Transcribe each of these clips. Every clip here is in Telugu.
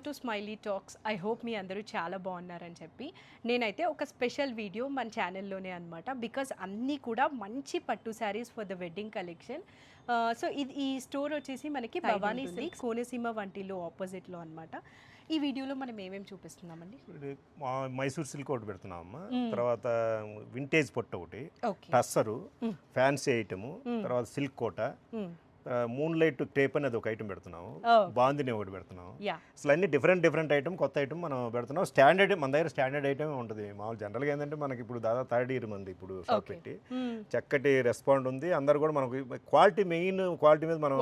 To smiley talks. I hope మీ అందరూ చాలా బాగున్నారని చెప్పి నేనైతే ఒక స్పెషల్ వీడియో మన ఛానల్లోనే అనమాట. బికాజ్ అన్నీ కూడా మంచి పట్టు saris for the wedding collection. So ఇది ఈ స్టోర్ వచ్చేసి మనకి భవానీ సిల్క్ కోనసీమ వంటిలో ఆపోజిట్లో అనమాట. ఈ వీడియోలో మనం ఏమేమి చూపిస్తున్నామండి? మైసూర్ సిల్క్ ఒకటి పెడుతున్నామమ్మా, తర్వాత వింటేజ్ పొట్టు ఒకటి, టస్సరు, ఫ్యాన్సీ ఐటము, తర్వాత సిల్క్ కోట, మూన్ లైట్ టేప్ అనేది ఒక ఐటమ్ పెడుతున్నాము, బాందిని ఒకటి పెడుతున్నాము. అసలు అన్ని డిఫరెంట్ ఐటమ్, కొత్త ఐటమ్ మనం పెడుతున్నాం. స్టాండర్డ్ మన దగ్గర స్టాండర్డ్ ఐటమ్ ఉంటుంది. మామూలు జనరల్గా ఏంటంటే మనకి ఇప్పుడు దాదాపు 3rd year మంది ఇప్పుడు షాప్ పెట్టి చక్కటి రెస్పాండ్ ఉంది. అందరు కూడా మనకు క్వాలిటీ మెయిన్ క్వాలిటీ మీద మనం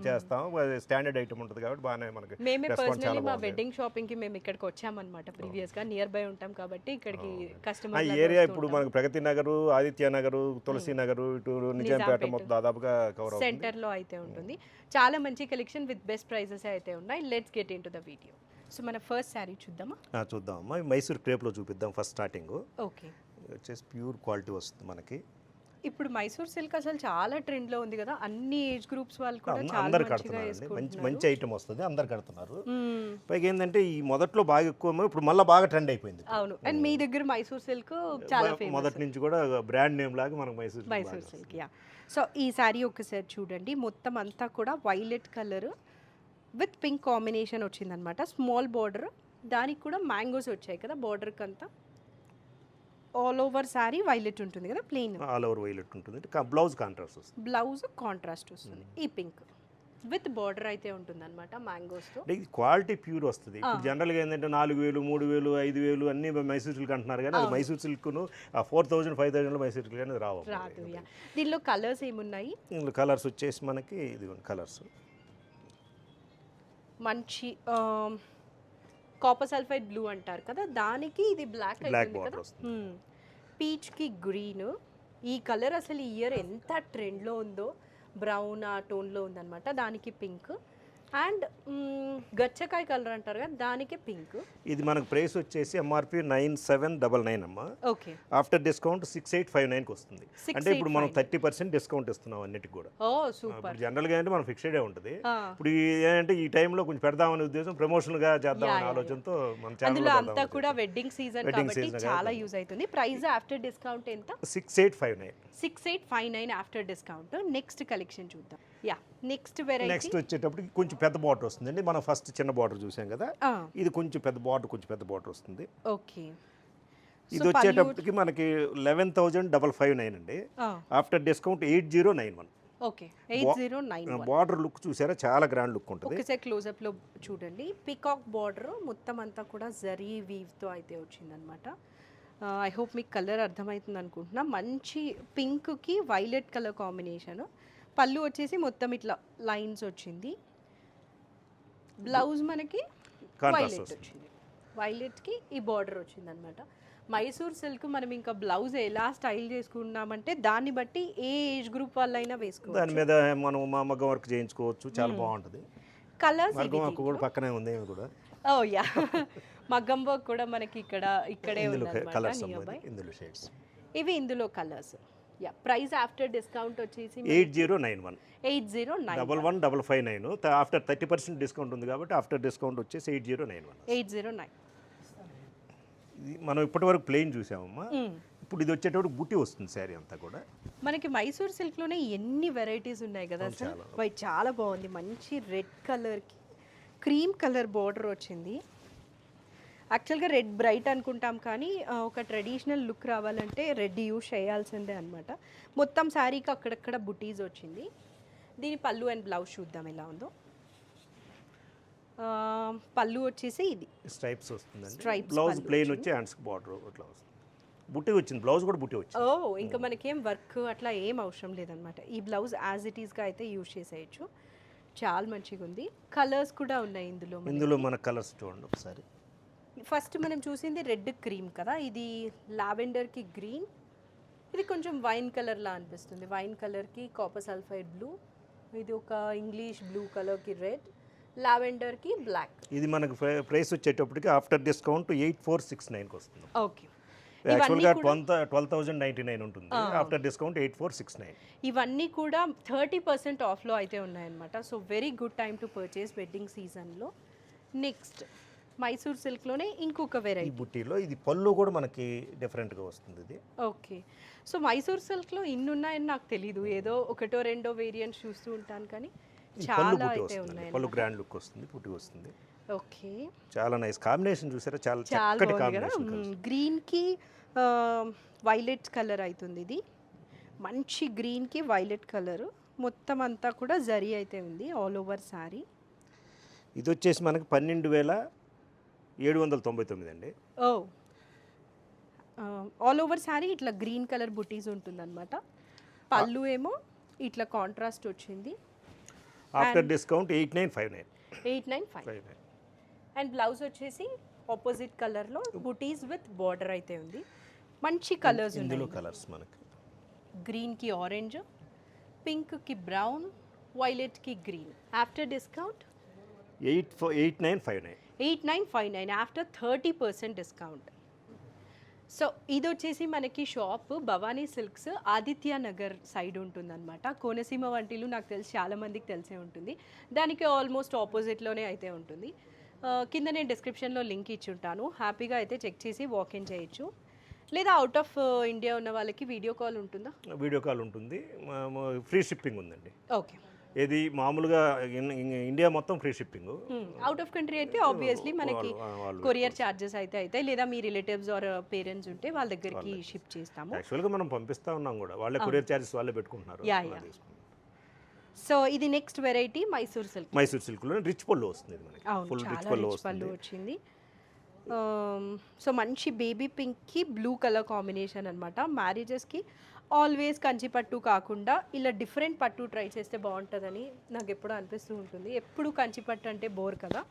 చేస్తాం. స్టాండర్డ్ ఐటమ్ ఉంటుంది కాబట్టి బాగానే మనకి రెస్పాన్స్ చాలా బాగుంది. వెడ్డింగ్ షాపింగ్ కి మేము ఇక్కడికి వచ్చామన్నమాట. ప్రీవియస్ గా నియర్ బై ఉంటాం కాబట్టి ఇక్కడికి కస్టమర్ ఈ ఏరియా ఇప్పుడు మనకి ప్రగతి నగరు, ఆదిత్య నగరు, తులసి నగరు, ఇటు నిజాంపేట మొత్తం దాదాపుగా కవర్ అవుతుంది. సెంటర్ లో అయితే ఉంటుంది. చాలా మంచి కలెక్షన్ విత్ బెస్ట్ ప్రైజెస్ అయితే ఉన్నాయి. Let's get in to the video. So మన ఫస్ట్ శారీ చూద్దామా? చూద్దామమ్మా. మైసూర్ క్రేప్లో చూపిద్దాం ఫస్ట్ స్టార్టింగ్. ఓకే, వచ్చేసి ప్యూర్ క్వాలిటీ వస్తుంది మనకి. ఇప్పుడు మైసూర్ సిల్క్ అసలు చాలా ట్రెండ్ లో ఉంది కదా, అన్ని ఏజ్ గ్రూప్స్ వాళ్ళు కూడా అందరు కడుతున్నారు. మంచి ఐటమ్ వస్తుంది, అందరు కడుతున్నారు. పైగా ఏంటంటే ఈ మొదట్లో బాగా ఎక్కువ, ఇప్పుడు మళ్ళీ బాగా ట్రెండ్ అయిపోయింది. అవును, అండ్ మీ దగ్గర మైసూర్ సిల్క్ చాలా ఫేమస్. మొదటి నుంచి కూడా బ్రాండ్ నేమ్ లాగా మనకు మైసూర్ సిల్క్. యా, సో ఈ శారీ ఒకసారి చూడండి. మొత్తం అంతా కూడా violet colour with pink combination వచ్చిందనమాట. స్మాల్ బార్డర్, దానికి కూడా మ్యాంగోస్ వచ్చాయి కదా బార్డర్కి అంతా. ఆల్ ఓవర్ శారీ వైలెట్ ఉంటుంది కదా, ప్లెయిన్ ఆల్ ఓవర్ వైలెట్ ఉంటుంది. బ్లౌజ్ కాంట్రాస్ట్ వస్తుంది. బ్లౌజ్ కాంట్రాస్ట్ వస్తుంది. ఈ పింక్ విత్ బార్డర్ అయితే ఉంటుంది అనమాట మ్యాంగోస్ తో. ఇది క్వాలిటీ ప్యూర్ వస్తుంది. ఇప్పుడు జనరల్గా ఏంటంటే 4000, 3000, 5000 అన్ని మైసూర్ సిల్క్ అంటున్నారు కానీ అది మైసూర్ సిల్క్ 4000, 5000 మైసూర్ సిల్క్ అనేది రాదు. దీనిలో కలర్స్ ఏమున్నాయి? దీనిలో కలర్స్ వచ్చేసి మనకి ఇది కలర్స్ మంచి కాపర్ సల్ఫైడ్ బ్లూ అంటారు కదా, దానికి ఇది బ్లాక్ బార్డర్ వస్తుంది. పీచ్ కి గ్రీన్, ఈ కలర్ అసలు ఈ ఇయర్ ఎంత ట్రెండ్ లో ఉందో. బ్రౌన్ ఆ టోన్లో ఉందన్నమాట. దానికి పింక్ అండ్ గచ్చకాయ కలర్ అంటారు కదా, దానికి పింక్. ఇది మనకు ప్రైస్ వచ్చేసి ఎంఆర్పి 9799 అమ్మా. ఓకే, ఆఫ్టర్ డిస్కౌంట్ 6859కి వస్తుంది. అంటే ఇప్పుడు మనం 30% డిస్కౌంట్ ఇస్తున్నాం అన్నిటికి కూడా. ఓ సూపర్. జనరల్గా అంటే మనం ఫిక్స్డే ఉంటుంది. ఇప్పుడు ఏంటంటే ఈ టైంలో కొంచెం పెడదామనే ఉద్దేశం, ప్రమోషన్ గా చేద్దామనే ఆలోచనతో మన ఛానల్ అంతా కూడా వెడ్డింగ్ సీజన్ కాబట్టి చాలా యూజ్ అవుతుంది. ప్రైస్ ఆఫ్టర్ డిస్కౌంట్ ఎంత? 6859 ఆఫ్టర్ డిస్కౌంట్. నెక్స్ట్ కలెక్షన్ చూద్దాం. Yeah, next variety. నెక్స్ట్ వచ్చేటప్పటికి కొంచెం పెద్ద బార్డర్ వస్తుందండి. మనం ఫస్ట్ చిన్న బార్డర్ చూసాం కదా, ఇది కొంచెం పెద్ద బార్డర్ వస్తుంది. ఓకే, ఇది వచ్చేటప్పటికి మనకి 11,559 అండి. After discount 8091. Okay, 8091. Border look చూసారా, చాలా గ్రాండ్ లుక్ ఉంటుంది. ఒకసారి క్లోజ్అప్ లో చూడండి. పికాక్ బార్డర్ మొత్తం అంతా కూడా జరీ వీవ్ తో అయితే వచ్చిందనమాట. ఐ హోప్ మీకు కలర్ అర్థమవుతుంది అనుకుంటున్నా. మంచి పింక్ కి వైలెట్ కలర్ కాంబినేషన్. పళ్ళు వచ్చేసి మొత్తం ఇట్లా లైన్స్ వచ్చింది. బ్లౌజ్ మనకి వైలెట్ వచ్చింది. వైలెట్కి ఈ బార్డర్ వచ్చింది అనమాట. మైసూర్ సిల్క్ మనం ఇంకా బ్లౌజ్ ఎలా స్టైల్ చేసుకున్నామంటే దాన్ని బట్టి ఏ ఏజ్ గ్రూప్ వాళ్ళైనా వేసుకోవచ్చు. దాని మీద మనం మగ్గం వర్క్ చేయించుకోవచ్చు, చాలా బాగుంటుంది. కలర్స్ కూడా పక్కనే ఉంది కూడా. ఓ యా, మగ్గం వర్క్ కూడా మనకి ఇక్కడే కలర్స్ ఇందులో షేడ్స్. ఇవి ఇందులో colours. Yeah, price after discount వచ్చేసి 8091. 8091. ఆఫ్టర్ 30% డిస్కౌంట్ ఉంది కాబట్టి ఆఫ్టర్ డిస్కౌంట్ వచ్చేసి 8091. ఇది మనం ఇప్పటివరకు ప్లెయిన్ చూసామమ్మా. ఇప్పుడు ఇది వచ్చేటప్పుడు బుట్టి వస్తుంది శారీ అంతా కూడా. మనకి మైసూర్ సిల్క్ లోనే ఎన్ని వెరైటీస్ ఉన్నాయి కదా సార్. చాలా బాగుంది. మంచి రెడ్ కలర్ కి క్రీమ్ కలర్ బార్డర్ వచ్చింది. యాక్చువల్గా రెడ్ బ్రైట్ అనుకుంటాం కానీ ఒక ట్రెడిషనల్ లుక్ రావాలంటే రెడ్ యూస్ చేయాల్సిందే అనమాట. మొత్తం శారీకి అక్కడక్కడ బుటీస్ వచ్చింది. దీని పళ్ళు అండ్ బ్లౌజ్ చూద్దాం ఎలా ఉందో. పళ్ళు వచ్చేసి ఇది స్ట్రైప్స్ వస్తుందండి. బ్లౌజ్ ప్లెయిన్ వచ్చి హ్యాండ్స్ బార్డర్ అట్లా వస్తుంది. బుట్టి వచ్చింది, బ్లౌజ్ కూడా బుట్టి వచ్చింది. ఇంకా మనకేం వర్క్ అట్లా ఏం అవసరం లేదనమాట. ఈ బ్లౌజ్ యాజ్ ఇట్ ఈస్గా అయితే యూజ్ చేసేయచ్చు. చాలా మంచిగా ఉంది. కలర్స్ కూడా ఉన్నాయి ఇందులో. మన కలర్స్ చూడండి ఒకసారి. ఫస్ట్ మనం చూసింది రెడ్ క్రీమ్ కదా, ఇది లావెండర్కి గ్రీన్, ఇది కొంచెం వైన్ కలర్లా అనిపిస్తుంది. వైన్ కలర్కి కాపర్ సల్ఫైడ్ బ్లూ, ఇది ఒక ఇంగ్లీష్ బ్లూ కలర్కి రెడ్, లావెండర్కి బ్లాక్. ఇది మనకు ప్రైస్ వచ్చేటప్పటికి ఆఫ్టర్ డిస్కౌంట్ 8469కి వస్తుంది. ఓకే, యాక్చువల్గా 12,099 ఉంటుంది. After discount 8469. ఇవన్నీ కూడా 30% ఆఫ్లో అయితే ఉన్నాయన్నమాట. So very good time to purchase wedding సీజన్లో. నెక్స్ట్ మైసూర్ సిల్క్లోనే ఇంకొక ఈ వెరైటీ. బుట్టీలో ఇది పళ్ళు కూడా మనకి డిఫరెంట్గా వస్తుంది ఇది. ఓకే. సో మైసూర్ సిల్క్లో ఇన్ని ఉన్నాయని నాకు తెలీదు. ఏదో ఒకటో రెండో వేరియంట్ చూస్తూ ఉంటాను కానీ ఈ పళ్ళు చాలా బుట్టి అయితే వస్తుంది, ఉన్నాయి. పళ్ళు గ్రాండ్ లుక్ వస్తుంది, బుట్టి వస్తుంది. ఓకే. చాలా నైస్ కాంబినేషన్ చూసారా, చాలా చాలా చక్కటి బాగుంది కదా. కాంబినేషన్. గ్రీన్కి వైలెట్ కలర్ అవుతుంది ఇది. మంచి గ్రీన్కి వైలెట్ కలర్, మొత్తం అంతా కూడా జరీ అయితే ఉంది ఆల్ ఓవర్ శారీ. ఇది వచ్చేసి మనకి 12,799 అండి. ఓ, ఆల్ ఓవర్ శారీ ఇట్లా గ్రీన్ కలర్ బుటీస్ ఉంటుందన్నమాట. పళ్ళు ఏమో ఇట్లా కాంట్రాస్ట్ వచ్చింది. After discount 8959. 8959. అండ్ బ్లౌజ్ వచ్చేసి ఆపోజిట్ కలర్లో బుటీస్ విత్ బార్డర్ అయితే ఉంది. మంచి కలర్స్ ఇందులో ఉన్నాయి. కలర్స్ మనకి గ్రీన్కి ఆరెంజ్, పింక్కి బ్రౌన్, వైలెట్కి green. After discount 8959. 8959 after 30% discount. So ఇది వచ్చేసి మనకి shop Bhavani silks Aditya Nagar side ఉంటుందన్నమాట. కోనసీమ వంటిలు నాకు తెలిసి చాలామందికి తెలిసే ఉంటుంది. దానికి ఆల్మోస్ట్ ఆపోజిట్లోనే అయితే ఉంటుంది. కింద నేను డిస్క్రిప్షన్లో లింక్ ఇచ్చి ఉంటాను. హ్యాపీగా అయితే చెక్ చేసి వాకిన్ చేయొచ్చు. లేదా అవుట్ ఆఫ్ ఇండియా ఉన్న వాళ్ళకి వీడియో కాల్ ఉంటుందా? వీడియో కాల్ ఉంటుంది, ఫ్రీ షిప్పింగ్ ఉందండి. ఓకే. ఇది మామూలుగా ఇండియా మొత్తం free shipping. Out of country అయితే ఆబ్వియస్లీ మనకి కొరియర్ ఛార్జెస్ అయితే అవుతాయి. లేదా మీ రిలేటివ్స్ ఆర్ పేరెంట్స్ ఉంటే వాళ్ళ దగ్గరికి షిప్ చేస్తాము. యాక్చువల్గా మనం పంపిస్తా ఉన్నాం కూడా, వాళ్ళే కొరియర్ ఛార్జెస్ వాళ్ళే పెట్టుకుంటున్నారు. యా. సో ఇది next variety Mysore silk. Mysore సిల్క్లో రిచ్ పళ్ళు వస్తుంది ఇది మనకి, అవును, ఫుల్ రిచ్ చాలా పళ్ళు రిచ్ పళ్ళు వస్తుంది. వచ్చింది. సో మంచి బేబీ పింక్కి బ్లూ కలర్ కాంబినేషన్ అనమాట. మ్యారేజెస్కి ఆల్వేస్ కంచి పట్టు కాకుండా ఇలా డిఫరెంట్ పట్టు ట్రై చేస్తే బాగుంటుందని నాకు ఎప్పుడూ అనిపిస్తూ ఉంటుంది. ఎప్పుడు కంచి పట్టు అంటే బోర్ కదా.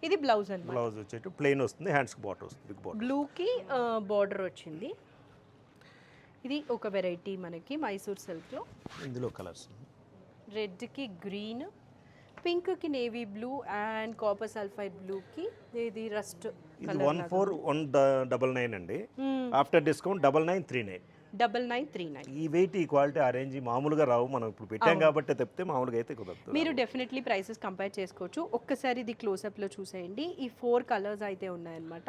ఇది బ్లౌజ్ అనమాట. బ్లౌజ్ వచ్చేసి ప్లెయిన్ వస్తుంది, హ్యాండ్స్కి బాటర్ వస్తుంది, బిగ్ బాటర్. బ్లూకి బార్డర్ వచ్చింది. ఇది ఒక వెరైటీ మనకి మైసూర్ సిల్క్లో. ఇందులో కలర్స్ రెడ్కి గ్రీన్, పింక్కి navy blue and copper sulphide బ్లూకి ఇది రస్ట్ ఇది 14,199 అండి. After discount 9939. 9939. ఈ వెయిట్, ఈ క్వాలిటీ, ఆ రేంజ్ మామూలుగా రావు. మనం ఇప్పుడు పెట్టాం కాబట్టి తప్పితే మామూలుగా అయితే కుదరదు. మీరు డెఫినెట్లీ ప్రైసెస్ కంపేర్ చేసుకోవచ్చు. ఒక్కసారి ఇది క్లోజప్లో చూసేయండి. ఈ 4 కలర్స్ అయితే ఉన్నాయన్నమాట.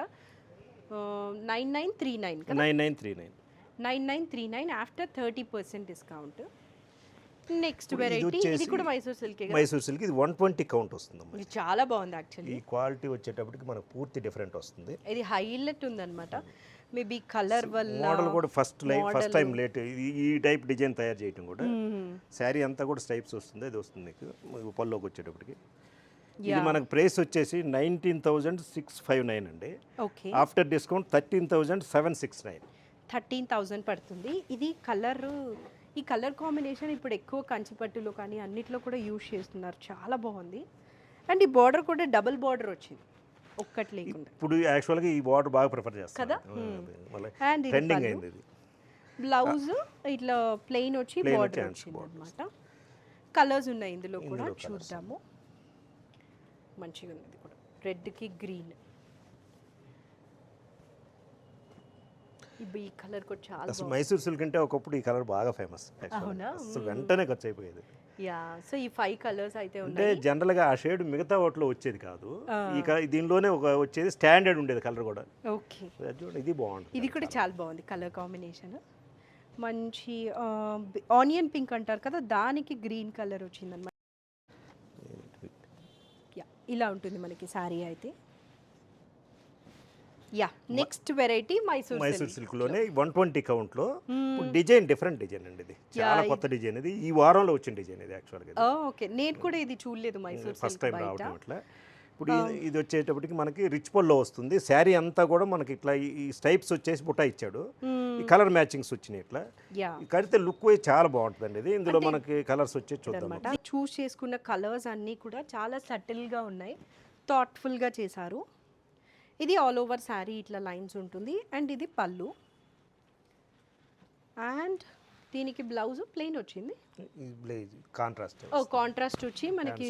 9939 కదా. 9939. 9939 ఆఫ్టర్ 30% డిస్కౌంట్. నెక్స్ట్ వెరైటీ ఇది కూడా మైసూర్ సిల్క్. మైసూర్ సిల్క్ ఇది 120 కౌంట్ వస్తుంది. ఇది చాలా బాగుంది యాక్చువల్లీ. ఈ క్వాలిటీ వచ్చేటప్పటికి మనకు పూర్తి డిఫరెంట్ వస్తుంది. ఇది హైలైట్ ఉందన్నమాట. మేబీ కలర్ వల్ల మోడల్ కూడా ఫస్ట్ టైం లేట్ ఈ టైప్ డిజైన్ తయారు చేయడం కూడా. శారీ అంతా కూడా స్టైప్స్ వస్తుంది, అది వస్తుంది మీకు పల్లోకి వచ్చేటప్పటికి. ఇది మనకు ప్రైస్ వచ్చేసి 19,659 అండి. ఓకే. After discount 13,769. 13,000 పడుతుంది. ఇది కలర్, ఈ కలర్ కాంబినేషన్ ఇప్పుడు ఎక్కువ కంచిపట్టులో కానీ అన్నిట్లో కూడా యూజ్ చేస్తున్నారు. చాలా బాగుంది. అండ్ ఈ బార్డర్ కూడా డబుల్ బార్డర్ వచ్చింది, ఒక్కటి లేకుండా. ఇప్పుడు యాక్చువల్గా ఈ బార్డర్ బాగా ప్రిఫర్ చేస్తారు కదా. అండ్ ట్రెండింగ్ అయింది ఇది. బ్లౌజ్ ఇట్లా ప్లెయిన్ వచ్చి బార్డర్ వచ్చింది అనమాట. కలర్స్ ఉన్నాయి ఇందులో కూడా, చూద్దాము. మంచిగా ఉంది ఇది కూడా. రెడ్కి గ్రీన్, ఈ కలర్ కూడా చాలా అసలు మైసూర్ సిల్క్ అంటే ఒకప్పుడు ఈ కలర్ బాగా ఫేమస్. అసలు వెంటనే ఖర్చు అయిపోయేది. యా. సో ఈ 5 కలర్స్ అయితే అంటే ఉన్నాయి. జనరల్గా ఆ షేడ్ మిగతా వాటిలో వచ్చేది కాదు, దీనిలోనే వచ్చేది స్టాండర్డ్ ఉండేది కలర్ కూడా. ఓకే. ఇది బాగుంటుంది. ఇది కూడా చాలా బాగుంది కలర్ కాంబినేషన్. మంచి ఆనియన్ పింక్ అంటారు కదా, దానికి గ్రీన్ కలర్ వచ్చిందన్నమాట. యా, ఇలా ఉంటుంది మనకి శారీ అయితే. Yeah, next variety Mysore silk లోనే 120 కౌంట్ లో డిజైన్, డిఫరెంట్ డిజైన్ అండి. ఇది చాలా కొత్త డిజైన్. ఇది ఈ వారంలో వచ్చిన డిజైన్ ఇది యాక్చువల్గా. ఓకే. నేను కూడా ఇది చూడలేదు మైసూర్ ఫస్ట్ టైం రావడం అట్లా. ఇప్పుడు ఇది వచ్చేటప్పటికి మనకి రిచ్ పల్లో వస్తుంది. శారీ అంతా కూడా మనకి ఇట్లా ఈ స్టైప్స్ వచ్చేసి బుట్ట ఇచ్చాడు. ఈ కలర్ మ్యాచింగ్స్ వచ్చినాయి ఇట్లా. కడితే లుక్ చాలా బాగుంటుందండి ఇది. ఇందులో మనకి కలర్స్ వచ్చేసి చూద్దాం. చూస్ చేసుకున్న కలర్స్ అన్నీ కూడా చాలా సటిల్గా ఉన్నాయి, థాట్ఫుల్గా చేశారు. ఇది ఆల్ ఓవర్ శారీ ఇట్లా లైన్స్ ఉంటుంది. అండ్ ఇది పళ్ళు, అండ్ దీనికి బ్లౌజ్ ప్లెయిన్ వచ్చింది. కాంట్రాస్ట్ వచ్చి మనకి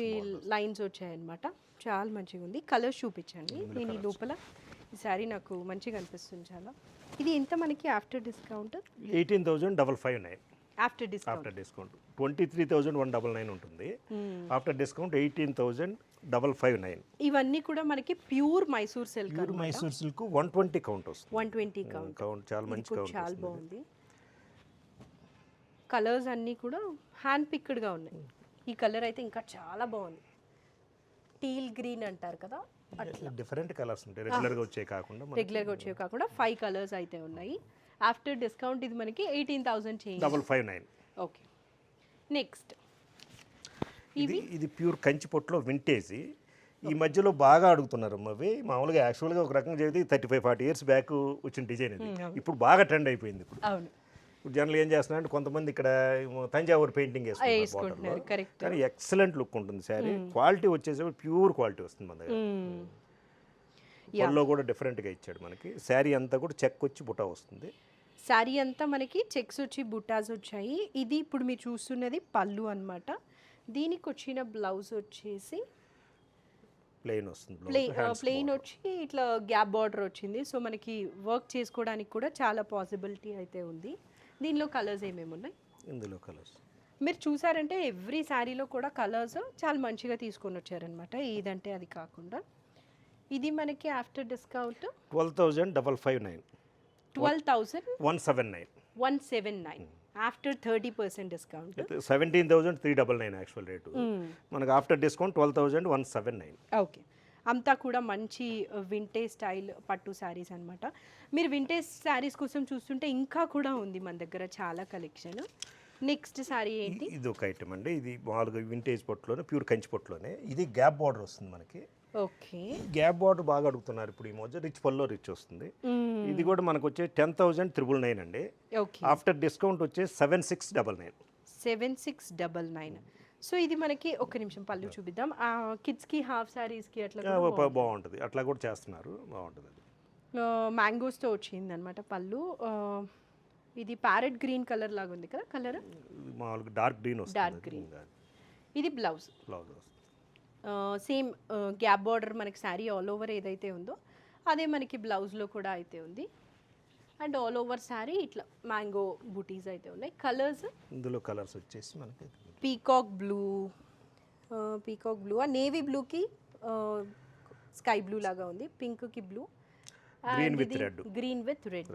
లైన్స్ వచ్చాయన్నమాట. చాలా మంచిగా ఉంది. కలర్స్ చూపించండి. నేను ఈ లోపల ఈ శారీ నాకు మంచిగా అనిపిస్తుంది చాలా. ఇది ఎంత మనకి ఆఫ్టర్ డిస్కౌంట్? 18,559. ఆఫ్టర్ డిస్కౌంట్ 23,199 ఉంటుంది. After discount 18,559. 559. ఇవన్నీ కూడా మనకి pure Mysore silk, pure Mysore silk 120 count వస్తుంది. 120 కౌంట్. కౌంట్ చాలా మంచి కౌంట్. చాలా బాగుంది. కలర్స్ అన్నీ కూడా హ్యాండ్ పిక్డ్గా ఉన్నాయి. ఈ కలర్ అయితే ఇంకా చాలా బాగుంది. టీల్ గ్రీన్ అంటారు కదా, డిఫరెంట్ కలర్స్ ఉంటాయి రెగ్యులర్గా వచ్చే కాకుండా. 5 కలర్స్ అయితే ఉన్నాయి. ఆఫ్టర్ డిస్కౌంట్ ఇది మనకి 18,000 చేంజ్. 559. ఓకే. నెక్స్ట్ ఇది ప్యూర్ కంచి పొట్టులో వింటేజ్. ఈ మధ్యలో బాగా అడుగుతున్నారు అవి. మామూలుగా యాక్చువల్గా ఒక రకంగా చెబితే 35-40 ఇయర్స్ బ్యాక్ వచ్చిన డిజైన్ ఇది. ఇప్పుడు బాగా ట్రెండ్ అయిపోయింది. ఇప్పుడు జనరల్ ఏం చేస్తున్నారంటే కొంతమంది ఇక్కడ తంజావూరు పెయింటింగ్ వేసుకుంటారు, కానీ ఎక్సలెంట్ లుక్ ఉంటుంది శారీ. క్వాలిటీ వచ్చేసి ప్యూర్ క్వాలిటీ వస్తుంది మన దగ్గర. పళ్ళలో కూడా డిఫరెంట్గా ఇచ్చాడు మనకి. శారీ అంతా కూడా చెక్ వచ్చి బుటా వస్తుంది. శారీ అంతా మనకి చెక్స్ వచ్చి బుటాస్ వచ్చాయి. ఇది ఇప్పుడు మీరు చూస్తున్నది పళ్ళు అన్నమాట. దీనికి వచ్చిన బ్లౌజ్ వచ్చేసి ప్లెయిన్ వస్తుంది. ప్లెయిన్ వచ్చి ఇట్లా గ్యాప్ బార్డర్ వచ్చింది. సో మనకి వర్క్ చేసుకోవడానికి కూడా చాలా పాసిబిలిటీ అయితే ఉంది. దీనిలో కలర్స్ ఏమేమి ఉన్నాయి? ఇందులో కలర్స్ మీరు చూసారంటే ఎవ్రీ శారీలో కూడా కలర్స్ చాలా మంచిగా తీసుకొని వచ్చారనమాట. ఏదంటే అది కాకుండా ఇది మనకి after discount 12,559. 12,179 after 30% discount. 17,399 actual rate. మనకు ఆఫ్టర్ డిస్కౌంట్ 12,179. ఓకే. అంతా కూడా మంచి వింటేజ్ స్టైల్ పట్టు శారీస్ అనమాట. మీరు వింటేజ్ శారీస్ కోసం చూస్తుంటే ఇంకా కూడా ఉంది మన దగ్గర చాలా కలెక్షన్. నెక్స్ట్ శారీ ఏంటి? ఇది ఒక ఐటమ్ అండి. ఇది మామూలుగా వింటేజ్ పొట్టులోనే ప్యూర్ కంచి పొట్టులోనే. ఇది గ్యాప్ బార్డర్ వస్తుంది మనకి. ఓకే. గ్యాప్ బార్డర్ బాగా అడుగుతున్నారు ఇప్పుడు ఈ మధ్య. రిచ్ పల్లో రిచ్ వస్తుంది. ఇది కూడా మనకు వచ్చే 10,999 అండి. ఆఫ్టర్ డిస్కౌంట్ వచ్చే 7,699. 7,699. సో ఇది మనకి ఒక నిమిషం పళ్ళు చూపిద్దాం. కిడ్స్కి హాఫ్ శారీస్కి అట్లా బాగుంటుంది. అట్లా కూడా చేస్తున్నారు, బాగుంటుంది. మ్యాంగోస్తో వచ్చింది అనమాట పళ్ళు. ఇది ప్యారెట్ గ్రీన్ కలర్ లాగా ఉంది కదా కలర్. మామూలుగా డార్క్ గ్రీన్ వస్తుంది. Dark green. ఇది బ్లౌజ్ వస్తుంది. సేమ్ గ్యాప్ బార్డర్ మనకి శారీ ఆల్ ఓవర్ ఏదైతే ఉందో అదే మనకి బ్లౌజ్లో కూడా అయితే ఉంది. అండ్ ఆల్ ఓవర్ శారీ ఇట్లా మ్యాంగో బూటీస్ అయితే ఉన్నాయి. కలర్స్ ఇందులో కలర్స్ వచ్చేసి మనకి పీకాక్ బ్లూ, ఆ నేవీ బ్లూకి స్కై బ్లూ లాగా ఉంది, పింక్కి బ్లూ, గ్రీన్ విత్ రెడ్.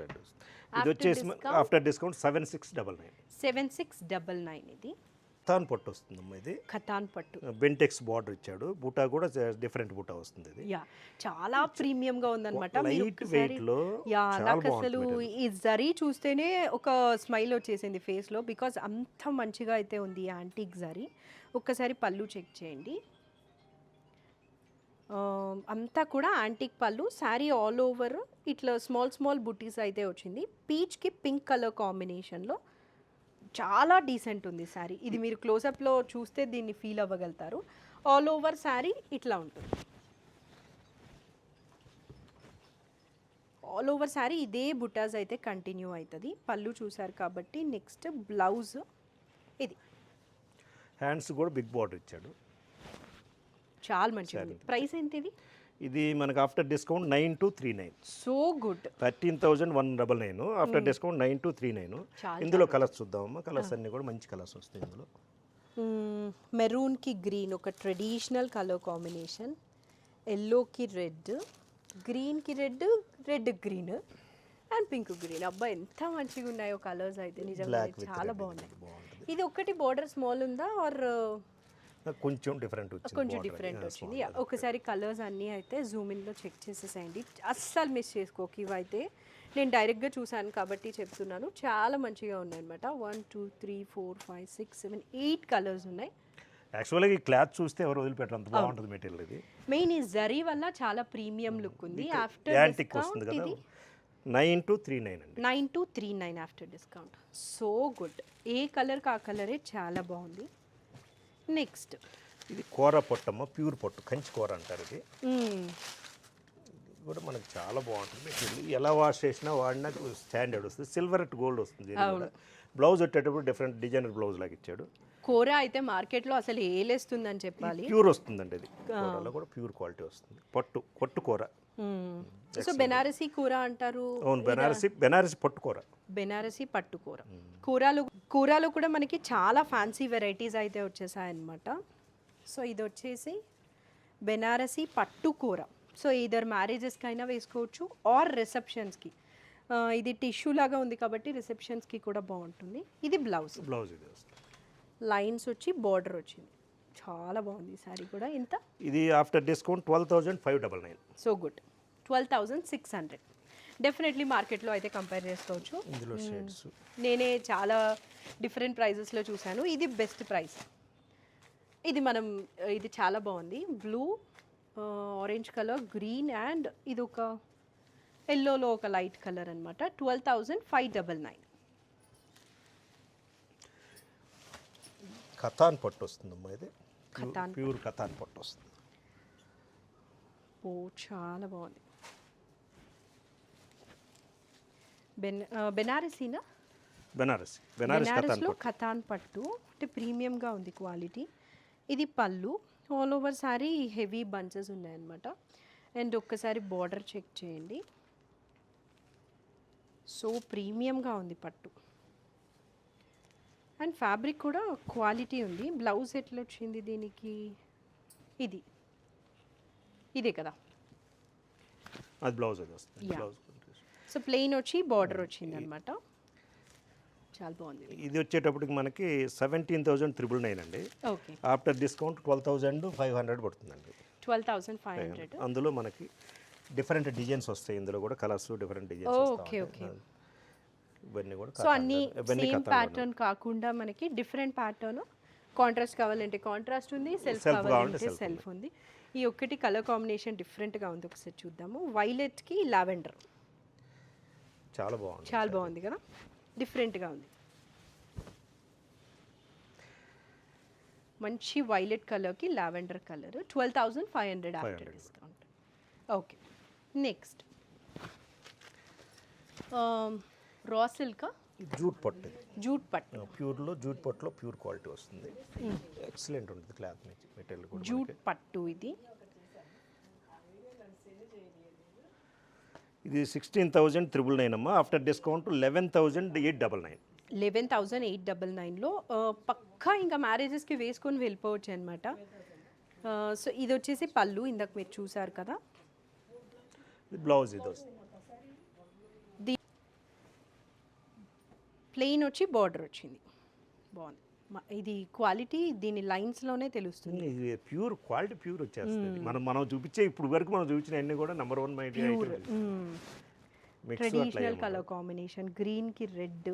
ఇది వచ్చేసి ఆఫ్టర్ డిస్కౌంట్ 7,699. 7,699. ఇది ఖతాన్ పట్టు వస్తుంది అమ్మా. ఇది ఖతాన్ పట్టు, బెంటెక్స్ బార్డర్ ఇచ్చాడు. బూటా కూడా డిఫరెంట్ బూటా వస్తుంది. ఇది చాలా ప్రీమియం గా ఉందన్నమాట. లైట్ వెయిట్ లో నాకు అసలు ఈ జరీ చూస్తేనే ఒక స్మైల్ వచ్చేసింది ఫేస్ లో, బికాస్ అంత మంచిగా అయితే ఉంది ఈ యాంటిక్ జరీ. ఒక్కసారి పళ్ళు చెక్ చేయండి. అంతా కూడా యాంటిక్ పళ్ళు. శారీ ఆల్ ఓవర్ ఇట్లా స్మాల్ బుటీస్ అయితే వచ్చింది. పీచ్కి పింక్ కలర్ కాంబినేషన్లో చాలా డీసెంట్ ఉంది శారీ. ఇది మీరు క్లోజప్లో చూస్తే దీన్ని ఫీల్ అవ్వగలుగుతారు. ఆల్ ఓవర్ శారీ ఇట్లా ఉంటుంది. ఆల్ ఓవర్ శారీ ఇదే బుటాస్ అయితే కంటిన్యూ అవుతుంది. పళ్ళు చూసారు కాబట్టి నెక్స్ట్ బ్లౌజ్. ఇది హ్యాండ్స్ కూడా బిగ్ బార్డర్ ఇచ్చాడు. చాలా మంచిగా ఉంది. ప్రైస్ ఎంత ఇది? ఇది మనకు after discount 9,239. So good. 13,199 after discount 9,239. ఇందులో కలర్స్ చూద్దామమ్మా. కలర్స్ అన్ని కూడా మంచి కలర్స్ వస్తాయి ఇందులో. మెరూన్కి గ్రీన్ ఒక ట్రెడిషనల్ కలర్ కాంబినేషన్, ఎల్లోకి రెడ్, గ్రీన్కి red green and pink green. అబ్బా ఎంత మంచిగా ఉన్నాయో కలర్స్ అయితే నిజంగా చాలా బాగున్నాయి. ఇది ఒక్కటి బార్డర్ స్మాల్ ఉందా ఆర్ కొంచెం డిఫరెంట్ వచ్చింది? ఒకసారి కలర్స్ అన్నీ అయితే జూమ్ ఇన్లో చెక్ చేసేసేయండి. అస్సలు మిస్ చేసుకోకు. ఇవైతే నేను డైరెక్ట్గా చూసాను కాబట్టి చెప్తున్నాను. చాలా మంచిగా ఉన్నాయి అనమాట. 1 2 3 4 5 6 7 8 కలర్స్ ఉన్నాయి. యాక్చువల్గా ఈ క్లాత్ చూస్తే ఎవరు వదిలిపెట్టరు, అంత బాగుంటుంది మెటీరియల్. ఇది మెయిన్ ఈ జరీ వల్ల చాలా ప్రీమియం లుక్ ఉంది. ఆఫ్టర్ డిస్కౌంట్ ఇది 9,239 అండి. 9,239 ఆఫ్టర్ డిస్కౌంట్. So good. ఏ కలర్కి ఆ కలరే చాలా బాగుంది. నెక్స్ట్ ఇది కూర పొట్టమ్మ, ప్యూర్ పొట్టు, కంచి కూర అంటారు. ఇది కూడా మనకు చాలా బాగుంటుంది మెటీరియల్. ఎలా వాష్ చేసినా వాడినా స్టాండర్డ్ వస్తుంది. సిల్వర్ అట్ గోల్డ్ వస్తుంది. బ్లౌజ్ వచ్చేటప్పుడు డిఫరెంట్ డిజైనర్ బ్లౌజ్ లాగా ఇచ్చాడు. కూర అయితే మార్కెట్లో అసలు ఏలేస్తుందని చెప్పాలి. ప్యూర్ వస్తుందండి. ఇది కూరలో కూడా ప్యూర్ క్వాలిటీ వస్తుంది. పొట్టు కూర. సో బెనారసీ కూర అంటారు. అవును, బెనారసీ పట్టు కూర. బెనారసీ పట్టు కూర. కూరలో కూడా మనకి చాలా ఫ్యాన్సీ వెరైటీస్ అయితే వచ్చేసాయి అన్నమాట. సో ఇది వచ్చేసి బెనారసీ పట్టు కూర. సో ఈధర్ మ్యారేజెస్కి అయినా వేసుకోవచ్చు ఆర్ రిసెప్షన్స్కి. ఇది టిష్యూ లాగా ఉంది కాబట్టి రిసెప్షన్స్కి కూడా బాగుంటుంది. ఇది బ్లౌజ్ ఇది వస్తుంది. లైన్స్ వచ్చి బార్డర్ వచ్చింది. చాలా బాగుంది ఈ సారీ కూడా. ఇంత ఇది after discount 12,599. So good. 12,600. Definitely మార్కెట్లో అయితే కంపేర్ చేసుకోవచ్చు. ఇందులో షేడ్స్ నేనే చాలా డిఫరెంట్ ప్రైజెస్లో చూశాను. ఇది బెస్ట్ ప్రైస్. ఇది చాలా బాగుంది. Blue, orange colour, green and ఇది ఒక ఎల్లోలో ఒక లైట్ కలర్ అనమాట. 12,599. కథాన్ పట్టు వస్తుందమ్మా. ఇది కథాన్ ప్యూర్ కథాన్ పట్టు వస్తుంది. ఓ చాలా బాగుంది. బెనారసీనా? బెనారస్లో కథాన్ పట్టు అంటే ప్రీమియంగా ఉంది క్వాలిటీ. ఇది పళ్ళు. All over sorry heavy bunches ఉన్నాయన్నమాట. అండ్ ఒక్కసారి బార్డర్ చెక్ చేయండి. సో ప్రీమియంగా ఉంది పట్టు. అండ్ ఫ్యాబ్రిక్ కూడా క్వాలిటీ ఉంది. బ్లౌజ్ ఎట్లా వచ్చింది దీనికి? ఇదే కదా అది బ్లౌజ్ అది వస్తుంది. బ్లౌజ్ సో ప్లెయిన్ వచ్చి బార్డర్ వచ్చింది అనమాట. చాలా బాగుంది. ఇది వచ్చేటప్పటికి మనకి 17,399 అండి. ఓకే. ఆఫ్టర్ డిస్కౌంట్ 12,500 పడుతుందండి. 12,500. అందులో మనకి డిఫరెంట్ డిజైన్స్ వస్తాయి. ఇందులో కూడా colours different designs okay okay. ఇవన్నీ కూడా సో అన్ని సేమ్ ప్యాటర్న్ కాకుండా మనకి డిఫరెంట్ ప్యాటర్న్. కాంట్రాస్ట్ కావాలంటే కాంట్రాస్ట్ ఉంది, సెల్ఫ్ కావాలంటే సెల్ఫ్ ఉంది. ఈ ఒక్కటి కలర్ కాంబినేషన్ డిఫరెంట్గా ఉంది. ఒకసారి చూద్దాము. వైలెట్కి లావెండర్ చాలా బాగుంది. చాలా బాగుంది కదా, డిఫరెంట్గా ఉంది. మంచి వైలెట్ కలర్కి lavender colour. 12,500 after discount. Okay. Next raw silk, jute పట్టు. జూట్ పట్టు ప్యూర్లో జూట్ పట్టులో ప్యూర్ క్వాలిటీ వస్తుంది. ఎక్సలెంట్ ఉంటుంది క్లాత్ మెటీరియల్ కూడా. జూట్ పట్టు ఇది 16,399 అమ్మా. After discount 11,899. 11,899లో పక్కా ఇంకా మ్యారేజెస్కి వేసుకొని వెళ్ళిపోవచ్చు అనమాట. సో ఇది వచ్చేసి పళ్ళు, ఇందాక మీరు చూసారు కదా. బ్లౌజ్ ఇది వస్తుంది. ప్లెయిన్ వచ్చి బార్డర్ వచ్చింది. బాగుంది. ఇది క్వాలిటీ దీని లైన్స్లోనే తెలుస్తుంది. ఇది ప్యూర్ క్వాలిటీ, ప్యూర్ వచ్చేస్తుంది. మనం చూపించే ఇప్పుడు వరకు మనం చూపించిన అన్ని కూడా number 1 mighty traditional colour combination. గ్రీన్కి రెడ్.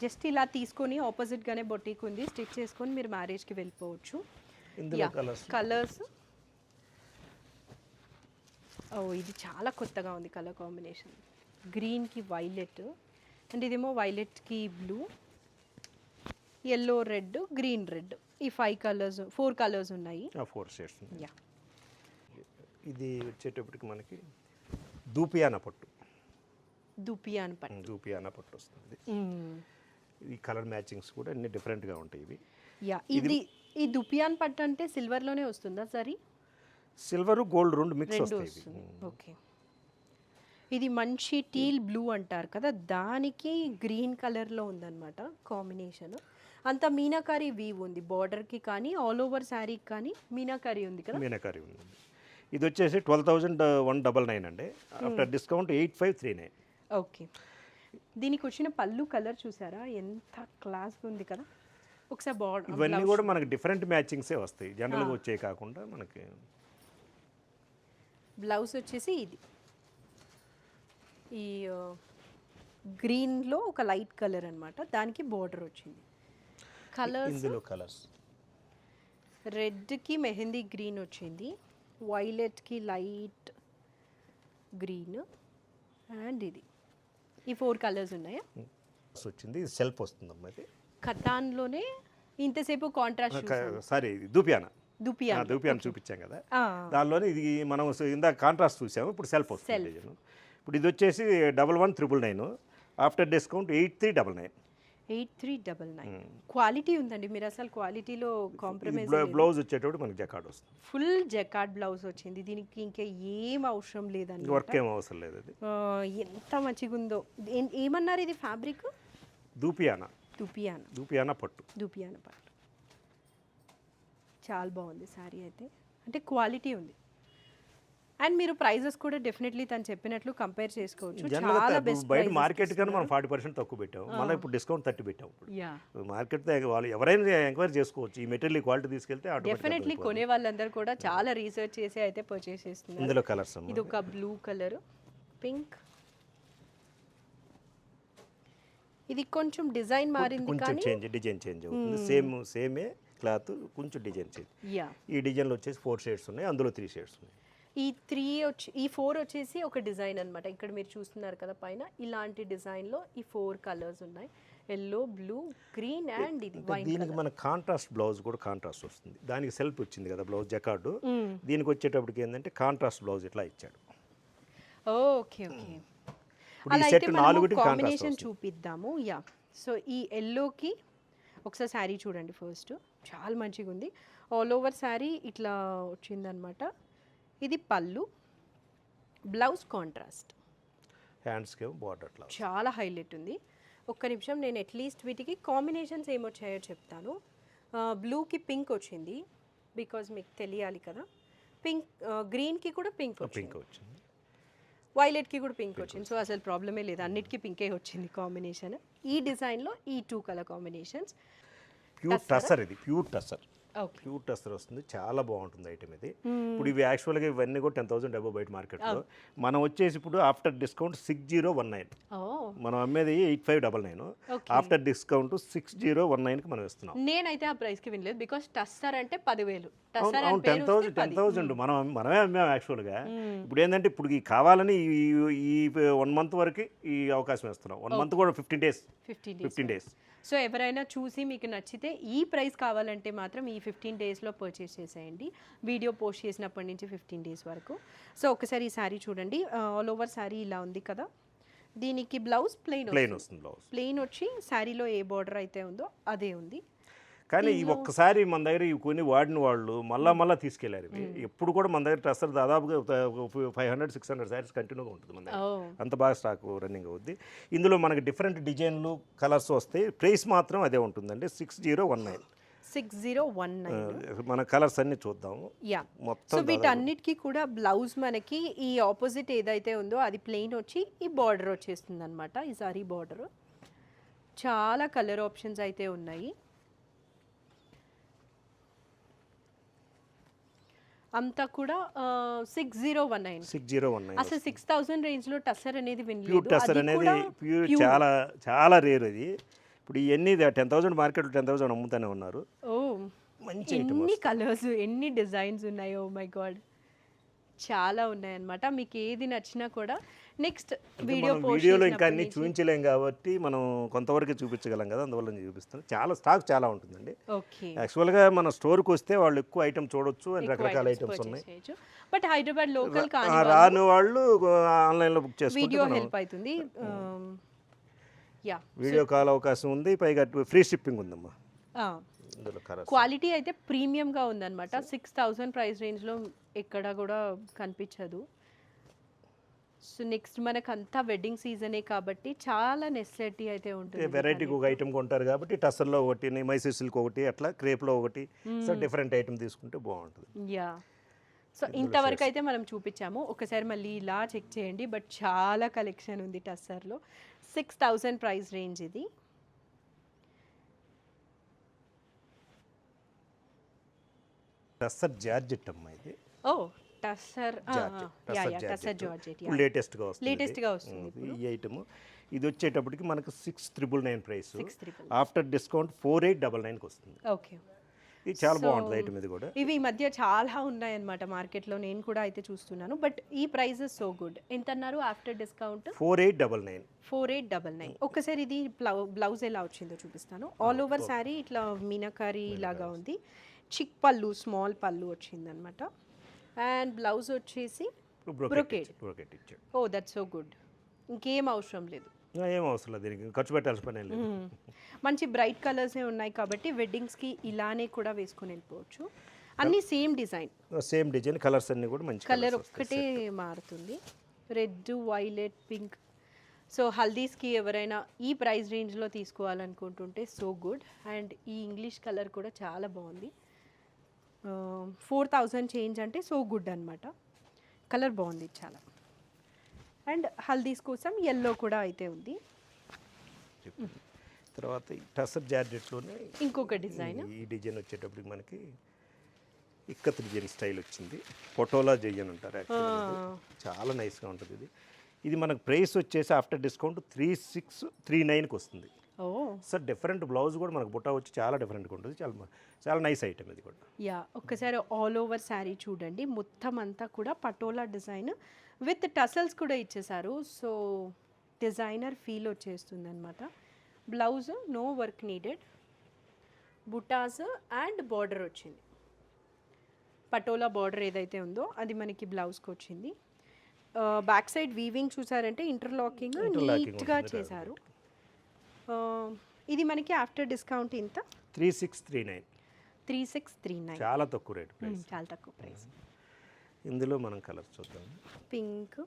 జస్ట్ ఇలా తీసుకొని ఆపోజిట్గానే బొటీక్ ఉంది, స్టిచ్ చేసుకొని మీరు మ్యారేజ్కి వెళ్ళిపోవచ్చు. కలర్స్ ఇది చాలా కొత్తగా ఉంది కలర్ కాంబినేషన్. గ్రీన్కి వైలెట్ అండ్ ఇదేమో వైలెట్కి blue, yellow red, green red. ఈ 4 కలర్స్ ఉన్నాయి. 4 షేడ్స్. ఇది వచ్చేటప్పటికి మనకి దూపియానా పట్టు. దూపియానా పట్టు వస్తుంది. ఈ కలర్ మ్యాచింగ్స్ కూడా అన్ని డిఫరెంట్గా ఉంటాయి ఇవి. ఈ దుపియాన్ పట్టు అంటే సిల్వర్లోనే వస్తుందా సరే? సిల్వర్ గోల్డ్ రెండు మిక్స్ వస్తాయి. ఓకే. ఇది మంచి టీల్ బ్లూ అంటారు కదా, దానికి గ్రీన్ కలర్లో ఉందన్నమాట కాంబినేషన్. అంతా మీనాకారి వీవ్ ఉంది బార్డర్కి కానీ ఆల్ ఓవర్ శారీకి కానీ మీనాకారి ఉంది కదా. మీనాకారి ఉంది. ఇది వచ్చేసి 12,199 అండి. After discount 8,539. ఓకే. దీనికి వచ్చిన పళ్ళు కలర్ చూసారా ఎంత క్లాస్గా ఉంది కదా. ఒకసారి బార్డర్ ఇవన్నీ కూడా మనకి డిఫరెంట్ మ్యాచింగ్సే వస్తాయి, జనరల్గా వచ్చే కాకుండా. మనకి బ్లౌజ్ వచ్చేసి ఇది ఈ గ్రీన్లో ఒక లైట్ కలర్ అనమాట, దానికి బార్డర్ వచ్చింది. కలర్స్ రెడ్కి మెహందీ గ్రీన్ వచ్చింది, వైలెట్కి లైట్ గ్రీన్ అండ్ ఇది ఈ 4 కలర్స్ ఉన్నాయా వచ్చింది. ఇది సెల్ఫ్ వస్తుందమ్మా. ఇది కథాన్లోనే ఇంతసేపు కాంట్రాస్ట్ సారీ దూపియానా చూపించాం కదా, దానిలోనే ఇది మనం ఇందాక కాంట్రాస్ట్ చూసాము, ఇప్పుడు సెల్ఫ్ వస్తుంది. ఇప్పుడు ఇది వచ్చేసి 11,199. After discount 8,399. 8,399. క్వాలిటీ ఉందండి, మీరు అసలు క్వాలిటీలో కాంప్రమైజ్. బ్లౌజ్ వచ్చేటప్పుడు మనకి జకార్డ్ వస్తుంది, ఫుల్ జకార్డ్ బ్లౌజ్ వచ్చింది. దీనికి ఇంకా ఏం అవసరం లేదండి, వర్క్ ఏం అవసరం లేదు. అది ఎంత మంచిగా ఉందో. ఏమన్నారు ఇది ఫ్యాబ్రిక్? దూపియానా పట్టు. చాలా బాగుంది శారీ అయితే. అంటే క్వాలిటీ ఉంది. అండ్ మీరు ప్రైజెస్ కూడా డెఫినెట్లీ తను చెప్పినట్లు కంపేర్ చేసుకోవచ్చు. చాలా జనరల్గా బెస్ట్ బయట మార్కెట్ కన్నా మనం 40% తక్కువ పెట్టాం, మళ్ళీ ఇప్పుడు డిస్కౌంట్ 30 పెట్టాం. ఇప్పుడు మార్కెట్ వాళ్ళు ఎవరైనా ఎంక్వైరీ చేసుకోవచ్చు, ఈ మెటీరియల్ క్వాలిటీ తీసుకెళ్తే డెఫినెట్లీ కొనే వాళ్ళందరూ కూడా చాలా రీసెర్చ్ చేసి అయితే పర్చేస్ చేస్తున్నారు. ఇందులో కలర్స్ ఇది ఒక బ్లూ కలర్, పింక్, ఇది కొంచెం డిజైన్ మారింది కొంచెం కానీ డిజైన్ చేంజ్ అవుతుంది. సేమే క్లాత్, కొంచెం డిజైన్ చేంజ్. ఈ డిజైన్లో వచ్చేసి 4 షేడ్స్ ఉన్నాయి, అందులో 3 షేడ్స్ ఉన్నాయి. ఈ 4 వచ్చేసి ఒక డిజైన్ అనమాట. ఇక్కడ మీరు చూస్తున్నారు కదా పైన ఇలాంటి డిజైన్లో ఈ 4 కలర్స్ ఉన్నాయి, ఎల్లో, బ్లూ, గ్రీన్ అండ్ ఇది వైన్. దీనికి మన కాంట్రాస్ట్ బ్లౌజ్ కూడా కాంట్రాస్ట్ వస్తుంది. దానికి సెల్ఫ్ వచ్చింది కదా బ్లౌజ్ జకార్డు, దీనికి వచ్చేటప్పటికి ఏంటంటే కాంట్రాస్ట్ బ్లౌజ్ ఇట్లా ఇచ్చాడు. ఓకే ఓకే, అలా అయితే మనం కాంబినేషన్ చూపిద్దాము. సో ఈ ఎల్లోకి ఒకసారి శారీ చూడండి ఫస్ట్, చాలా మంచిగా ఉంది. ఆల్ ఓవర్ శారీ ఇట్లా వచ్చిందనమాట. ఇది పళ్ళు, బ్లౌజ్ కాంట్రాస్ట్, హ్యాండ్స్కి బార్డర్ అట్లా చాలా హైలైట్ ఉంది. ఒక్క నిమిషం, నేను అట్లీస్ట్ వీటికి కాంబినేషన్స్ ఏమొచ్చాయో చెప్తాను. బ్లూకి పింక్ వచ్చింది, బికాజ్ మీకు తెలియాలి కదా. పింక్, గ్రీన్కి కూడా పింక్ వచ్చింది, వైలెట్కి కూడా పింక్ వచ్చింది. సో అసలు ప్రాబ్లమే లేదు, అన్నిటికీ పింకే వచ్చింది కాంబినేషన్. ఈ డిజైన్లో ఈ 2 కలర్ కాంబినేషన్స్. ప్యూర్ టస్సర్, ఇది ప్యూర్ టస్సర్, ప్యూర్ టస్సర్ వస్తుంది, చాలా బాగుంటుంది ఐటమ్ ఇది. ఇప్పుడు ఇవి యాక్చువల్గా ఇవన్నీ కూడా 10,000 అబౌవ్ బయట మార్కెట్లో. మనం వచ్చేసి ఇప్పుడు ఆఫ్టర్ డిస్కౌంట్ 6019, మనం అమ్మేది 8599, ఆఫ్టర్ డిస్కౌంట్ 6019కి మనం ఇస్తున్నాం. నేనైతే ఆ ప్రైస్కి వినలేదు, బికాస్ టస్సర్ అంటే 10,000. 10,000 మనమే అమ్మాం యాక్చువల్గా. ఇప్పుడు ఏంటంటే ఇప్పుడు ఈ కావాలని ఈ 1 మంత్ వరకు ఈ అవకాశం ఇస్తున్నాం. 1 మంత్ కూడా 15 డేస్. సో ఎవరైనా చూసి మీకు నచ్చితే ఈ ప్రైస్ కావాలంటే మాత్రం ఈ 15 డేస్లో పర్చేస్ చేసేయండి. వీడియో పోస్ట్ చేసినప్పటి నుంచి 15 డేస్ వరకు. సో ఒకసారి ఈ శారీ చూడండి, ఆల్ ఓవర్ శారీ ఇలా ఉంది కదా. దీనికి బ్లౌజ్ ప్లెయిన్ వస్తుంది. ప్లెయిన్ వచ్చి శారీలో ఏ బార్డర్ అయితే ఉందో అదే ఉంది. కానీ ఈ ఒక్కసారి మన దగ్గర ఇవి కొన్ని వాడిన వాళ్ళు మళ్ళా తీసుకెళ్లారు. ఇవి ఎప్పుడు కూడా మన దగ్గర టస్సర్ దాదాపుగా 500-600 శారీస్ కంటిన్యూగా ఉంటుంది మన దగ్గర, అంత బాగా స్టాక్ రన్నింగ్ అవుద్ది. ఇందులో మనకి డిఫరెంట్ డిజైన్లు, కలర్స్ వస్తాయి. ప్రైస్ మాత్రం అదే ఉంటుందండి, 6019. మన కలర్స్ అన్ని చూద్దాము. సో వీటన్నిటికీ కూడా బ్లౌజ్ మనకి ఈ ఆపోజిట్ ఏదైతే ఉందో అది ప్లెయిన్ వచ్చి ఈ బార్డర్ వచ్చేస్తుంది అనమాట. ఈ సారీ బార్డర్, చాలా కలర్ ఆప్షన్స్ అయితే ఉన్నాయి. అంతా కూడా 6019. అసలు 6000 రేంజ్లో టస్సర్ అనేది ప్యూర్ టస్సర్ అనేది చాలా చాలా రేర్ అది. ఇప్పుడు ఇవన్నీ 10,000 మార్కెట్లో 10,000 అమ్ముతానే ఉన్నారు. మంచి ఎన్ని కలర్స్, ఎన్ని డిజైన్స్ ఉన్నాయో, మై గాడ్, చాలా ఉన్నాయన్నమాట. మీకు ఏది నచ్చినా కూడా నెక్స్ట్ వీడియోలో ఇంకా అన్ని చూపించలేం కాబట్టి మనం కొంతవరకు చూపించగలం కదా, అందువల్ల చూపిస్తాను. చాలా స్టాక్ చాలా ఉంటుందండి. యాక్చువల్గా మన స్టోర్కి వస్తే వాళ్ళు ఎక్కువ ఐటమ్ చూడొచ్చు, అని రకరకాల ఐటమ్స్ ఉన్నాయి. బట్ హైదరాబాద్ లోకల్ రాని వాళ్ళు ఆన్లైన్లో బుక్ చేసుకుంటే వీడియో హెల్ప్ అవుతుంది. వీడియో కాల్ అవకాశం ఉంది, పైగా ఫ్రీ షిప్పింగ్ ఉందమ్మా. క్వాలిటీ అయితే ప్రీమియంగా ఉందన్నమాట. 6000 ప్రైస్ రేంజ్లో ఎక్కడ కూడా కనిపించదు. సో నెక్స్ట్ మనకు అంతా వెడ్డింగ్ సీజనే కాబట్టి చాలా నెసెసిటీ అయితే ఉంటుంది. వెరైటీకి ఒక ఐటమ్ కొంటారు కాబట్టి టస్సర్లో ఒకటి, మైసూర్ సిల్క్ ఒకటి, అట్లా క్రేప్లో ఒకటి, సో డిఫరెంట్ ఐటమ్ తీసుకుంటే బాగుంటుంది. సో ఇంతవరకు అయితే మనం చూపించాము. ఒకసారి మళ్ళీ ఇలా చెక్ చేయండి. బట్ చాలా కలెక్షన్ ఉంది టస్సర్లో. 6000 ప్రైస్ రేంజ్ ఇది. టస్సర్ జార్జెట్ అమ్మా ఇది. టస్సర్ జార్జెట్ లేటెస్ట్గా వస్తుంది ఈ ఐటమ్. ఇది వచ్చేటప్పటికి మనకు 6,999 ప్రైస్, ఆఫ్టర్ డిస్కౌంట్ 4,899కి వస్తుంది. ఓకే, ఇది చాలా బాగుంటుంది ఐటమ్. ఇది కూడా ఇవి ఈ మధ్య చాలా ఉన్నాయన్నమాట మార్కెట్లో, నేను కూడా అయితే చూస్తున్నాను. బట్ ఈ ప్రైజెస్ సో గుడ్. ఎంత అన్నారు ఆఫ్టర్ డిస్కౌంట్? 4,899. ఒక్కసారి ఇది బ్లౌజ్ ఎలా వచ్చిందో చూపిస్తాను. ఆల్ ఓవర్ శారీ ఇట్లా మీనాకారి లాగా ఉంది. చిక్ పళ్ళు, స్మాల్ పళ్ళు వచ్చిందనమాట. అండ్ బ్లౌజ్ వచ్చేసి బ్రోకేడ్. That's so good. ఇంకేం అవసరం లేదు, ఏం అవసరం లేదు, దీనికి ఖర్చు పెట్టాల్సిన పని లేదు. మంచి బ్రైట్ కలర్సే ఉన్నాయి కాబట్టి వెడ్డింగ్స్కి ఇలానే కూడా వేసుకొని వెళ్ళిపోవచ్చు. అన్నీ సేమ్ డిజైన్, కలర్స్ అన్నీ కూడా మంచి కలర్ ఒక్కటే మారుతుంది. Red, violet, pink. సో హల్దీస్కి ఎవరైనా ఈ ప్రైస్ రేంజ్లో తీసుకోవాలనుకుంటుంటే సో గుడ్. అండ్ ఈ ఇంగ్లీష్ కలర్ కూడా చాలా బాగుంది. 4000 చేంజ్ అంటే సో గుడ్ అనమాట. కలర్ బాగుంది చాలా. అండ్ హల్దీస్ కోసం ఎల్లో కూడా అయితే ఉంది. తర్వాత ఈ టసర్ జార్జెట్లోనే ఇంకొక డిజైన్. ఈ డిజైన్ వచ్చేటప్పటికి మనకి ఇక్కత్ డిజైన్ స్టైల్ వచ్చింది. పొటోలా డిజైన్ అంటారు యాక్చువల్లీ. చాలా నైస్గా ఉంటుంది ఇది. ఇది మనకు ప్రైస్ వచ్చేసి ఆఫ్టర్ డిస్కౌంట్ 3639కి వస్తుంది. ఓ సార్ డిఫరెంట్ బ్లౌజ్ కూడా మనకు బుట్ట వచ్చి చాలా డిఫరెంట్గా ఉంటుంది. చాలా చాలా నైస్ ఐటమ్ ఇది కూడా. యా, ఒక్కసారి ఆల్ ఓవర్ శారీ చూడండి. మొత్తం అంతా కూడా పటోలా డిజైన్ విత్ టసల్స్ కూడా ఇచ్చేసారు. సో డిజైనర్ ఫీల్ వచ్చేస్తుంది అనమాట. బ్లౌజ్ నో వర్క్ నీడెడ్, బుటాస్ అండ్ బార్డర్ వచ్చింది. పటోలా బార్డర్ ఏదైతే ఉందో అది మనకి బ్లౌజ్కి వచ్చింది. బ్యాక్ సైడ్ వీవింగ్ చూసారంటే ఇంటర్లాకింగ్ నీట్గా చేశారు. ఇది మనకి ఆఫ్టర్ డిస్కౌంట్ ఇంత 3639 చాలా తక్కువ రేట్ ప్రైస్. చాలా తక్కువ ప్రైస్. ఇందులో మనం కలర్ చూద్దాం. పింక్,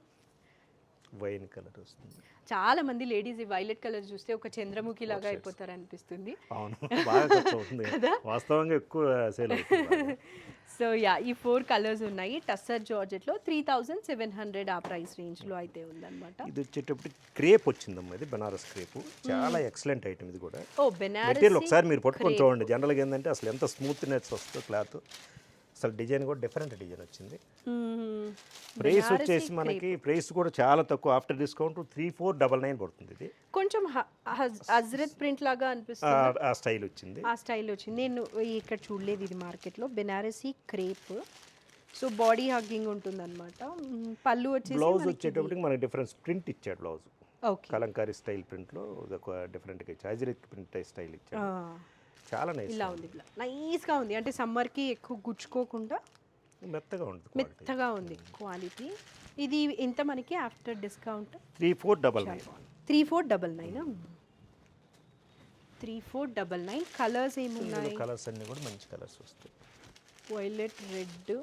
వైన్ కలర్ వస్తుంది. చాలా మంది లేడీస్ ఈ వైలెట్ కలర్ చూస్తే ఒక చంద్రముఖి లాగా అయిపోతారు అనిపిస్తుంది. అవును, బాగా ఖర్చు అవుతుంది వాస్తవంగా, ఎక్కువ సేల్ అవుతుంది. సో యా, ఈ 4 కలర్స్ ఉన్నాయి. టస్సర్ జార్జెట్లో 3700 ఆ ప్రైస్ రేంజ్లో అయితే ఉందన్నమాట. ఇది వచ్చేటప్పుడు క్రేప్ వచ్చిందమ్మా. ఇది బనారస్ క్రేప్, చాలా ఎక్సలెంట్ ఐటమ్ ఇది కూడా. ఓ బెనారస్ మెటీరియల్ ఒకసారి మీరు పట్టుకొని చూడండి. జనరల్గా ఏంటంటే అసలు ఎంత స్మూత్నెస్ వస్తుందో క్లాత్. అసలు డిజైన్ కూడా డిఫరెంట్ డిజైన్ వచ్చింది. ప్రైస్ వచ్చేసి మనకి ప్రైస్ కూడా చాలా తక్కువ. ఆఫ్టర్ డిస్కౌంట్ 3499 పడుతుంది. ఇది కొంచెం హజ్రత్ ప్రింట్ లాగా అనిపిస్తుంది. ఆ స్టైల్ వచ్చింది. ఆ స్టైల్ వచ్చింది. నేను ఇక్కడ చూడలేదు ఇది మార్కెట్లో. Banarasi crepe, so body hugging ఉంటుంది అనమాట. పళ్ళు వచ్చేసి బ్లౌజ్ వచ్చేటప్పటికి మనకి డిఫరెన్స్ ప్రింట్ ఇచ్చాడు బ్లౌజ్. ఓకే, కలంకారీ స్టైల్ ప్రింట్లో ఒక డిఫరెంట్గా ఇచ్చాడు. హజ్రత్ ప్రింట్ స్టైల్ ఇచ్చాడు. చాలా నైస్, ఇలా ఉంది. నైస్గా ఉంది. అంటే సమ్మర్కి ఎక్కువ గుచ్చుకోకుండా మెత్తగా ఉంటుంది. మెత్తగా ఉంది క్వాలిటీ. ఇది ఎంత మనకి ఆఫ్టర్ డిస్కౌంట్? 3499. 3499. కలర్స్ ఏమున్నాయి? కలర్స్ అన్నీ కూడా మంచి కలర్స్ వస్తాయి. వైలెట్, రెడ్,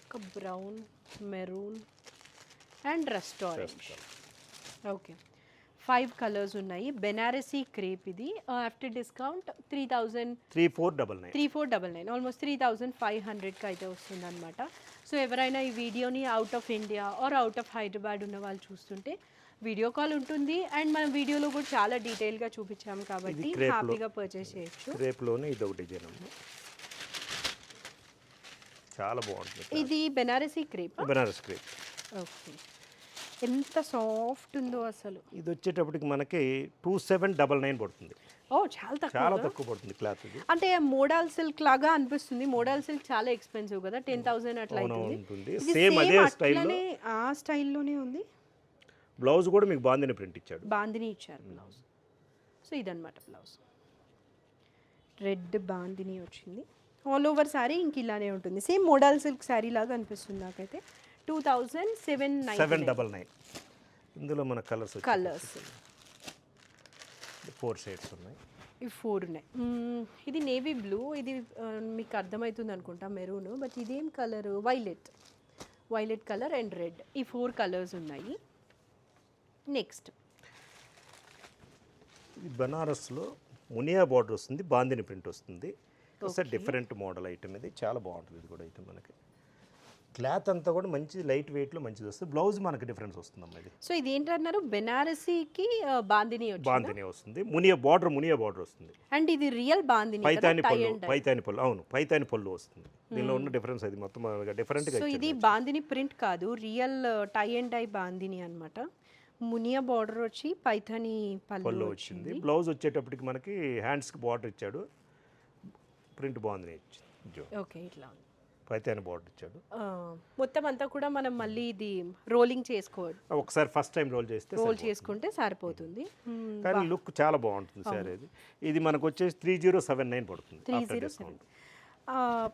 ఒక brown, maroon and rust orange. Okay, 5 colours ఉన్నాయి. బెనారసీ క్రేప్ ఇది ఆఫ్టర్ డిస్కౌంట్ 3499, ఆల్మోస్ట్ 3500కి అయితే వస్తుంది అనమాట. సో ఎవరైనా ఈ వీడియోని out of India or out of Hyderabad ఉన్న వాళ్ళు చూస్తుంటే వీడియో కాల్ ఉంటుంది. అండ్ మనం వీడియోలో కూడా చాలా డీటెయిల్గా చూపించాము కాబట్టి హ్యాపీగా పర్చేస్ చేయొచ్చు. క్రేప్లోనే ఇది ఒక డిజైన్ ఉంది, చాలా బాగుంటుంది. ఇది Banarasi crepe. Banaras crepe. Okay, ఎంత సాఫ్ట్ ఉందో అసలు. ఇది వచ్చేటప్పటికి మనకి 2799 పడుతుంది. ఓ చాలా తక్కువ పడుతుంది క్లాత్. ఇది అంటే మోడల్ సిల్క్ లాగా అనిపిస్తుంది. మోడల్ సిల్క్ చాలా ఎక్స్పెన్సివ్ కదా, 10,000 అట్లా ఉంటుంది. సేమ్ అదే స్టైల్లో, ఆ స్టైల్లోనే ఉంది. బ్లౌజ్ కూడా మీకు బాందిని ప్రింట్ ఇచ్చాడు. బాందిని ఇచ్చారు బ్లౌజ్. సో ఇదన్నమాట బ్లౌజ్. రెడ్ బాందిని వచ్చింది. ఆల్ ఓవర్ శారీ ఇంక ఇలానే ఉంటుంది. సేమ్ మోడల్ సిల్క్ శారీ లాగా అనిపిస్తుంది నాకైతే. 2799. ఇందులో మన కలర్స్ 4 షేడ్స్ ఉన్నాయి. ఇవి 4 ఉన్నాయి. ఇది నేవీ బ్లూ, ఇది మీకు అర్థమవుతుంది అనుకుంటా, మెరూన్. బట్ ఇదేం colour? Violet colour and red. ఈ 4 కలర్స్ ఉన్నాయి. నెక్స్ట్ బనారస్లో మునియా బార్డర్ వస్తుంది, బాందిని ప్రింట్ వస్తుంది. డిఫరెంట్ మోడల్ ఐటమ్ ఇది, చాలా బాగుంటుంది. ఇది కూడా ఐటమ్ మనకి క్లాత్ అంతా కూడా మంచి లైట్ వెయిట్లో మంచిది వస్తుంది. బ్లౌజ్ మనకి డిఫరెన్స్ వస్తుందమ్మా ఇది. సో ఇది ఏంటన్నారు? బెనారసీకి బాందిని వస్తుంది. మునియా బార్డర్ వస్తుంది. అండ్ ఇది రియల్ బాందిని, పైతాని పళ్ళు. అవును, పైతాని పళ్ళు వస్తుంది. దీనిలో ఉన్న డిఫరెన్స్ అది మొత్తం డిఫరెంట్గా. సో ఇది బాందిని ప్రింట్ కాదు, real tie and dye bandhani అనమాట. మునియా బార్డర్ వచ్చి పైథాని పళ్ళు వచ్చింది. బ్లౌజ్ వచ్చేటప్పటికి మనకి హ్యాండ్స్కి బార్డర్ ఇచ్చాడు, ప్రింట్ బాగుంది. ఓకే, ఇట్లా పైథాని బార్డర్ ఇచ్చాడు. మొత్తం అంతా కూడా మనం మళ్ళీ ఇది రోలింగ్ చేసుకోవాలి. ఒకసారి ఫస్ట్ టైం రోల్ చేసుకుంటే సరిపోతుంది. కానీ లుక్ చాలా బాగుంటుంది సార్. ఇది మనకు వచ్చేసి 3079 పడుతుంది. 307.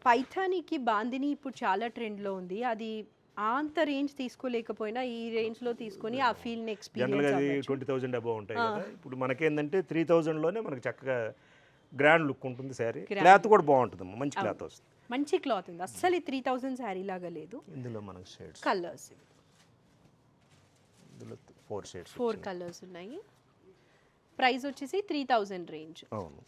పైథానికి బాందిని ఇప్పుడు చాలా ట్రెండ్లో ఉంది. అది అంత రేంజ్ తీసుకోలేకపోయినా ఈ రేంజ్లో తీసుకొని ఆ ఫీల్ని జనరల్గా అది 20,000 అబౌవ్ ఉంటాయి కదా. ఇప్పుడు మనకేంటంటే 3000లోనే మనకి చక్కగా గ్రాండ్ లుక్ ఉంటుంది శారీ. క్లాత్ కూడా బాగుంటుంది, మంచి క్లాత్ వస్తుంది. మంచి క్లాత్ ఉంది. అస్సలు 3000 శారీ లాగా లేదు. ఇందులో మనకి షేడ్స్, కలర్స్, ఇందులో 4 షేడ్స్, 4 కలర్స్ ఉన్నాయి. ప్రైస్ వచ్చేసి 3000 రేంజ్. అవును.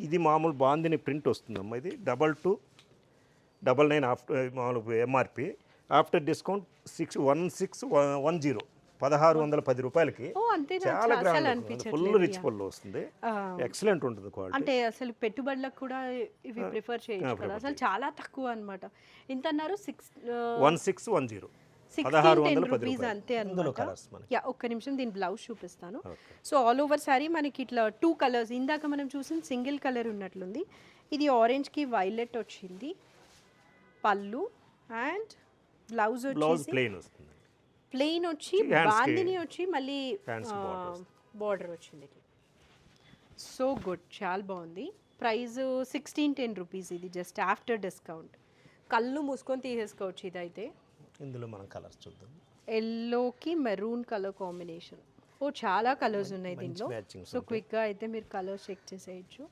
ఇది మామూలు బాందిని ప్రింట్ వస్తుందమ్మా. ఇది 2299 ఆఫ్టర్ మామూలు ఎంఆర్పి. ఆఫ్టర్ డిస్కౌంట్ 1610 రూపాయలకి ఓ అంతే చాలా గ్రాండ్ ఫుల్ రిచ్ పళ్ళు వస్తుంది. ఎక్సలెంట్ ఉంటుంది క్వాలిటీ. అంటే అసలు పెట్టుబడులకు కూడా ఇవి ప్రిఫర్ చేయొచ్చు కదా, అసలు చాలా తక్కువ అన్నమాట. ఎంత అన్నారు? 1610 రూపీస్ అంతే అన్నమాట. యా, ఒక్క నిమిషం దీని బ్లౌజ్ చూపిస్తాను. సో ఆల్ ఓవర్ సారీ మనకి ఇట్లా 2 కలర్స్, ఇందాక మనం చూసిన సింగిల్ కలర్ ఉన్నట్లుంది. ఇది ఆరెంజ్కి వైలెట్ వచ్చింది పళ్ళు, అండ్ బ్లౌజ్ వచ్చేసి ప్లెయిన్ వచ్చి బాందిని వచ్చి మళ్ళీ బార్డర్ వచ్చింది. సో గుడ్, చాలా బాగుంది. Price 1610 rupees. ఇది జస్ట్ ఆఫ్టర్ డిస్కౌంట్. కళ్ళు మూసుకొని తీసేసుకోవచ్చు ఇదైతే. ఇందులో మనం కలర్స్ చూద్దాం. ఎల్లోకి మెరూన్ కలర్ కాంబినేషన్. ఓ చాలా కలర్స్ ఉన్నాయి దీంట్లో. సో క్విక్గా అయితే మీరు కలర్స్ చెక్ చేసేయచ్చు.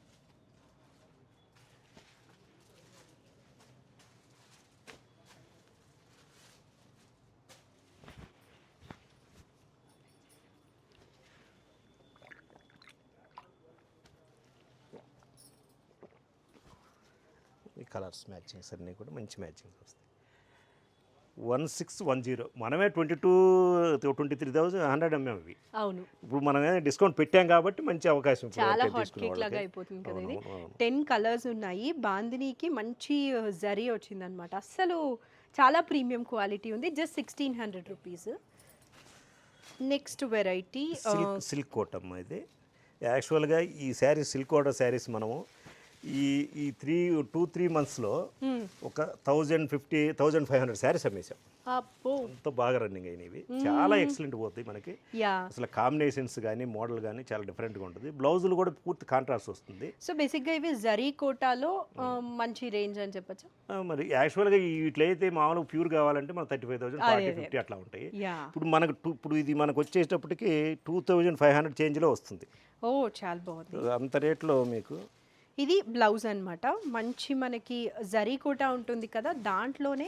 ఈ కలర్స్ మ్యాచింగ్స్ అన్నీ కూడా మంచి మ్యాచింగ్స్ వస్తాయి. 1610 మనమే 23,100 అమ్మాం ఇవి. అవును, ఇప్పుడు మనమే డిస్కౌంట్ పెట్టాం కాబట్టి మంచి అవకాశం. చాలా హాట్ కేక్ లాగా అయిపోతుంది కదా ఇది. 10 కలర్స్ ఉన్నాయి. బాందినీకి మంచి జరీ వచ్చిందనమాట. అస్సలు చాలా ప్రీమియం క్వాలిటీ ఉంది. Just 1600 rupees. Next variety silk coat అమ్మ. ఇది యాక్చువల్గా ఈ శారీస్ సిల్క్ కోట శారీస్ మనము ఈ 2-3 మంత్స్లో ఒక 1,500 శారీస్ అమ్మేసాం. అంత బాగా రన్నింగ్ అయినవి. చాలా ఎక్సలెంట్ పోతాయి మనకి. అసలు కాంబినేషన్స్ కానీ మోడల్ కానీ చాలా డిఫరెంట్గా ఉంటుంది. బ్లౌజులు కూడా పూర్తి కాంట్రాస్ట్ వస్తుంది. సో బేసిక్గా ఇవి జరీ కోటాలో మంచి రేంజ్ అని చెప్పచ్చు. మరి యాక్చువల్గా ఇట్లయితే మామూలుగా ప్యూర్ కావాలంటే మనకు 35,000, 40-50 అట్లా ఉంటాయి. ఇప్పుడు ఇది మనకు వచ్చేటప్పటికి 2,500 చేంజ్లో వస్తుంది. ఓ చాలా బాగుంది. అంత రేట్లో మీకు. ఇది బ్లౌజ్ అన్నమాట. మంచి మనకి జరీ కోటా ఉంటుంది కదా, దాంట్లోనే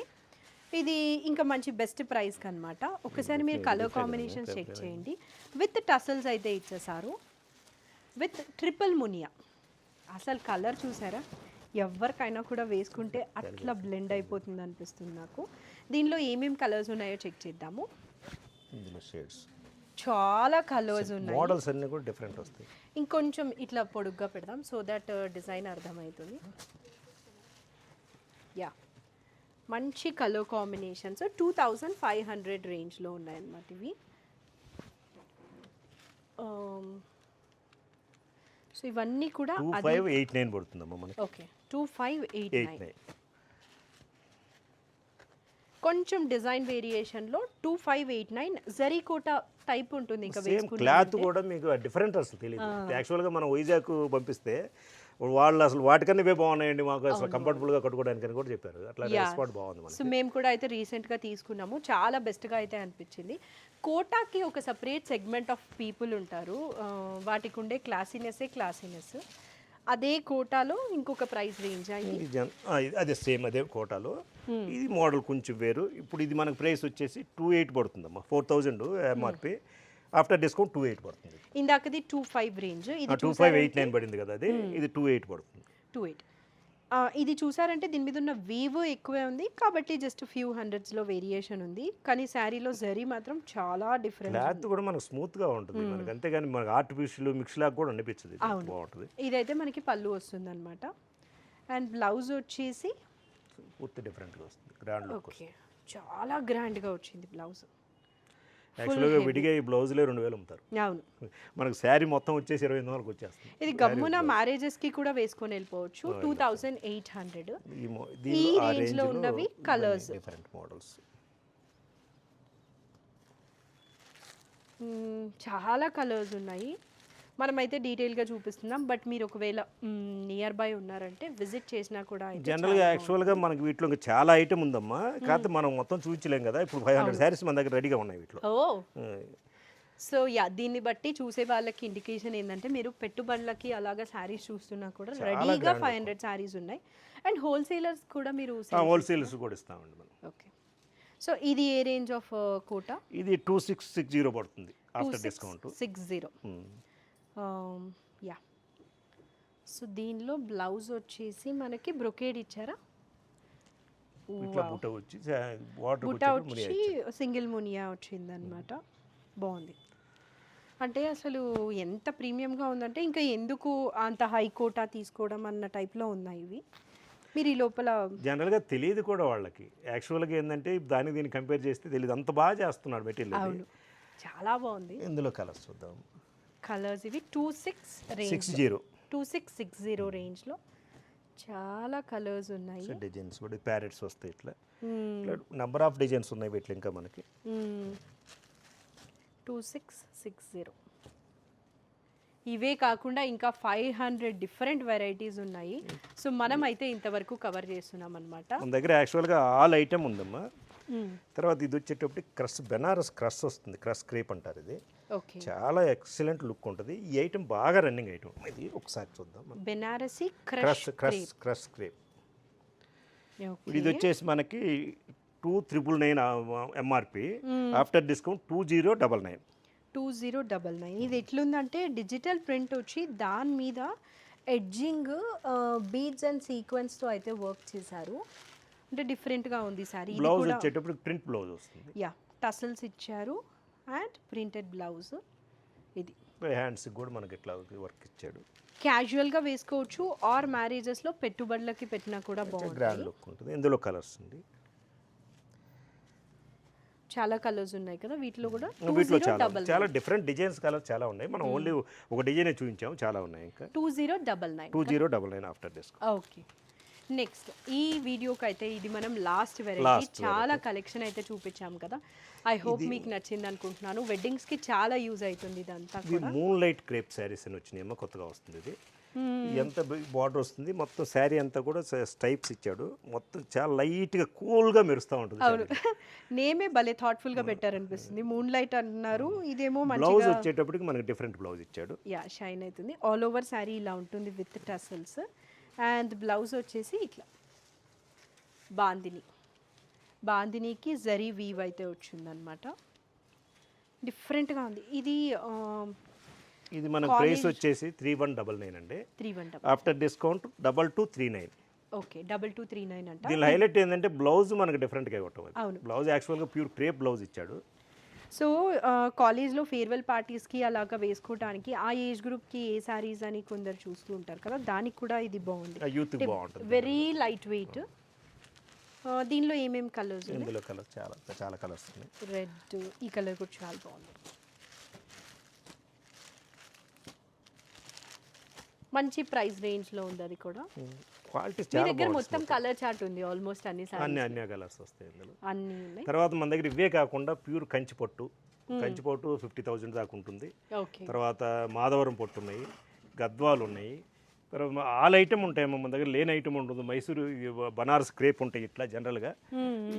ఇది ఇంకా మంచి బెస్ట్ ప్రైస్కి అనమాట. ఒకసారి మీరు కలర్ కాంబినేషన్ చెక్ చేయండి. విత్ టసల్స్ అయితే ఇచ్చేసారు, విత్ ట్రిపుల్ మునియా. అసలు కలర్ చూసారా, ఎవరికైనా కూడా వేసుకుంటే అట్లా బ్లెండ్ అయిపోతుంది అనిపిస్తుంది నాకు. దీనిలో ఏమేమి కలర్స్ ఉన్నాయో చెక్ చేద్దాము. చాలా కలర్స్ ఉన్నాయి. మోడల్స్ అన్నీ కూడా డిఫరెంట్ వస్తాయి. ఇంకొంచెం ఇట్లా పొడుగ్గా పెడదాం సో దట్ డిజైన్ అర్థమవుతుంది. యా, మంచి కలర్ కాంబినేషన్స్. 2,500 రేంజ్లో ఉన్నాయన్నమాట ఇవి. సో ఇవన్నీ కూడా 2589 పడుతుందమ్మా మనకి. ఓకే, 2589. కొంచెం డిజైన్ వేరియేషన్లో 2589 జరీకోట టైప్ ఉంటుంది. ఇంకా క్లాత్ కూడా మీకు డిఫరెంట్ అసలు తెలియదు. యాక్చువల్గా మనం వైజాగ్ పంపిస్తే వాళ్ళు అసలు వాటికన్నా ఇవే బాగున్నాయండి, మాకు అసలు కంఫర్టబుల్గా కట్టుకోవడానికి అని కూడా చెప్పారు. అట్లా రెస్పాండ్ బాగుంది. సో మేము కూడా అయితే రీసెంట్గా తీసుకున్నాము, చాలా బెస్ట్గా అయితే అనిపించింది. కోటాకి ఒక సపరేట్ సెగ్మెంట్ ఆఫ్ పీపుల్ ఉంటారు, వాటికి ఉండే క్లాసీనెస్. అదే కోటాలో ఇంకొక ప్రైస్ రేంజ్ అదే సేమ్ అదే కోటాలో. ఇది మోడల్ కొంచెం వేరు. ఇప్పుడు ఇది మనకు ప్రైస్ వచ్చేసి 28 పడుతుందమ్మా. 4,000 ఎంఆర్పి. ఆఫ్టర్ డిస్కౌంట్ 28 పడుతుంది. ఇందాకది 25 రేంజ్, ఇది 2589 పడింది కదా, అది ఇది 28 పడుతుంది. 28. ఇది చూసారంటే దీని మీద ఉన్న వీవ్ ఎక్కువే ఉంది కాబట్టి జస్ట్ ఫ్యూ హండ్రెడ్స్లో వేరియేషన్ ఉంది, కానీ శారీలో జరీ మాత్రం చాలా డిఫరెంట్. క్లాత్ కూడా మనకు స్మూత్గా ఉంటుంది మనకి, అంతేగాని మనకి ఆర్టిఫిషియల్ మిక్స్ లాగా కూడా అనిపించదు. బాగుంటుంది. ఇదైతే మనకి పళ్ళు వస్తుంది అనమాట. అండ్ బ్లౌజ్ వచ్చేసి పూర్తి డిఫరెంట్గా వస్తుంది. Grand look. ఓకే, చాలా గ్రాండ్గా వచ్చింది బ్లౌజ్. యాక్చువల్గా విడిగా ఈ బ్లౌజ్లే 2,000 అమ్ముతారు. అవును, మనకు శారీ మొత్తం వచ్చేసి 25,000 వచ్చేస్తుంది. ఇది గమ్మున మ్యారేజెస్కి కూడా వేసుకొని వెళ్ళిపోవచ్చు. 2,800. ఈ రేంజ్లో ఉన్నవి కలర్స్, డిఫరెంట్ మోడల్స్. చాలా కలర్స్ ఉన్నాయి. మనమైతే డీటెయిల్గా చూపిస్తున్నాం, బట్ మీరు ఒకవేళ నియర్ బై ఉన్నారంటే విజిట్ చేసినా కూడా. జనరల్గా యాక్చువల్గా మనకి వీటిలో ఇంకా చాలా ఐటమ్ ఉందమ్మా, కాకపోతే మనం మొత్తం చూపించలేం కదా. ఇప్పుడు 500 శారీస్ మన దగ్గర రెడీగా ఉన్నాయి వీటిలో. సో యా, దీన్ని బట్టి చూసే వాళ్ళకి ఇండికేషన్ ఏంటంటే మీరు పెట్టుబడులకి అలాగా శారీస్ చూస్తున్నా కూడా రెడీగా 500 శారీస్ ఉన్నాయి. అండ్ హోల్సేలర్స్ కూడా మీరు హోల్సేలర్స్ కూడా ఇస్తామండి మనం. ఓకే, సో ఇది ఏ రేంజ్ ఆఫ్ కోటా? ఇది 2660 పడుతుంది ఆఫ్టర్ డిస్కౌంట్. 60. యా, సో దీనిలో బ్లౌజ్ వచ్చేసి మనకి బ్రొకేడ్ ఇచ్చారా? ఇట్లా బుట్ట వచ్చి వాటర్ బుట్ట వచ్చి సింగిల్ మునియా వచ్చిందనమాట. బాగుంది. అంటే అసలు ఎంత ప్రీమియంగా ఉందంటే ఇంకా ఎందుకు అంత హై కోటా తీసుకోవడం అన్న టైప్లో ఉన్నాయి ఇవి. మీరు ఈ లోపల జనరల్గా తెలియదు కూడా వాళ్ళకి. యాక్చువల్గా ఏంటంటే దానికి దీన్ని కంపేర్ చేస్తే తెలియదు, అంత బాగా చేస్తున్నాడు మెటీరియల్. అవును, చాలా బాగుంది. ఇందులో కలర్స్ చూద్దాం. కలర్స్ ఇవి 2660 రేంజ్లో చాలా కలర్స్ ఉన్నాయి. డిజైన్స్ కూడా ప్యారెట్స్ వస్తాయి ఇట్లా నెంబర్ ఆఫ్ డిజైన్స్ ఉన్నాయి వీటిలో ఇంకా మనకి. 2660. ఇవే కాకుండా ఇంకా 500 డిఫరెంట్ వెరైటీస్ ఉన్నాయి. సో మనం అయితే ఇంతవరకు కవర్ చేస్తున్నాం అనమాట. మన దగ్గర యాక్చువల్గా ఆల్ ఐటమ్ ఉందమ్మా. తర్వాత ఇది వచ్చేటప్పటికి క్రష్ బెనారస్ క్రష్ వస్తుంది, క్రష్ క్రేప్ అంటారు. ఇది చాలా ఎక్సలెంట్ లుక్ ఉంటుంది. ఈ ఐటమ్ బాగా రన్నింగ్ ఐటమ్. ఇది ఒకసారి చూద్దాం. Banarasi crush crush crepe. ఇది వచ్చేసి మనకి 2399 ఎంఆర్పి, ఆఫ్టర్ డిస్కౌంట్ 2099. 2099. ఇది ఎట్లుందంటే డిజిటల్ ప్రింట్ వచ్చి దాని మీద ఎడ్జింగ్ బీడ్స్ అండ్ సీక్వెన్స్తో అయితే వర్క్ చేశారు. అంటే డిఫరెంట్గా ఉంది సారీ. బ్లౌజ్ వచ్చేటప్పుడు ప్రింట్ బ్లౌజ్ వస్తుంది. యా, టసల్స్ ఇచ్చారు అండ్ ప్రింటెడ్ బ్లౌజ్. ఇది హ్యాండ్స్ కూడా మనకి ఇట్లా వర్క్ ఇచ్చాడు. క్యాజువల్గా వేసుకోవచ్చు ఆర్ మ్యారేజెస్లో పెట్టుబడులకి పెట్టినా కూడా బాగుంటుంది. గ్రాండ్ లుక్ ఉంటుంది. ఇందులో కలర్స్ ఉంది, చాలా కలర్స్ ఉన్నాయి కదా వీటిలో కూడా. వీటిలో చాలా డిఫరెంట్ డిజైన్స్ కలర్స్ చాలా ఉన్నాయి. మనం ఓన్లీ ఒక డిజైన్ చూపించాము, చాలా ఉన్నాయి ఇంకా. 2099 ఆఫ్టర్ డిస్కౌంట్. ఓకే, నెక్స్ట్ ఈ వీడియోకి అయితే ఇది మనం లాస్ట్ వెరైటీ. చాలా కలెక్షన్ అయితే చూపించాం కదా. ఐ హోప్ మీకు నచ్చింది అనుకుంటున్నాను. వెడ్డింగ్స్కి చాలా యూజ్ అవుతుంది ఇదంతా. మూన్ లైట్ క్రేప్ శారీస్ అని వచ్చినాయేమో, కొత్తగా వస్తుంది ఇది. ఎంత బార్డర్ వస్తుంది, మొత్తం శారీ అంతా కూడా స్టైప్స్ ఇచ్చాడు. మొత్తం చాలా లైట్గా కూల్గా మెరుస్తూ ఉంటుంది. అవును, నేమే భలే థాట్ఫుల్గా పెట్టారనిపిస్తుంది. మూన్ లైట్ అంటున్నారు, ఇదేమో బ్లౌజ్ వచ్చేటప్పటికి మనకి డిఫరెంట్ బ్లౌజ్ ఇచ్చాడు. యా, షైన్ అవుతుంది. ఆల్ ఓవర్ శారీ ఇలా ఉంటుంది విత్ టసల్స్. అండ్ బ్లౌజ్ వచ్చేసి ఇట్లా బాందినీకి జరీ వీవ్ అయితే వచ్చిందనమాట. డిఫరెంట్గా ఉంది ఇది. ఇది మన ప్రైస్ వచ్చేసి 3199 అండి. 3199 ఆఫ్టర్ డిస్కౌంట్ 2239. ఓకే, 2239 అంట. దీని హైలైట్ ఏంటంటే బ్లౌజ్ మనకి డిఫరెంట్గా ఇవ్వటం. బ్లౌజ్ యాక్చువల్గా ప్యూర్ క్రేప్ బ్లౌజ్ ఇచ్చాడు. సో కాలేజ్లో ఫేర్వెల్ పార్టీస్కి అలాగా వేసుకోవడానికి ఆ ఏజ్ గ్రూప్కి ఏ శారీస్ అని కొందరు చూస్తూ ఉంటారు కదా, దానికి కూడా ఇది బాగుంది. యూత్ బాగుంటుంది. Very light weight. దీనిలో ఏమేమి కలర్స్? ఇందులో కలర్స్ చాలా కలర్స్ ఉన్నాయి. రెడ్, ఈ కలర్ కూడా చాలా బాగుంది. మంచి ప్రైస్ రేంజ్లో ఉంది. అది కూడా క్వాలిటీ మీ దగ్గర మొత్తం కలర్ చార్ట్ ఉంది. ఆల్మోస్ట్ అన్ని కలర్స్ వస్తాయి ఇందులో. అన్ని ఉన్నాయి. తర్వాత మన దగ్గర ఇవే కాకుండా ప్యూర్ కంచిపట్టు 50,000 దాకా ఉంటుంది. తర్వాత మాధవరం పొట్టు ఉన్నాయి, గద్వాలు ఉన్నాయి. తర్వాత ఆల్ ఐటమ్ ఉంటాయి మన దగ్గర. లేని ఐటమ్ ఉంటుంది. మైసూరు బనారస్ క్రేప్ ఉంటాయి ఇట్లా జనరల్గా.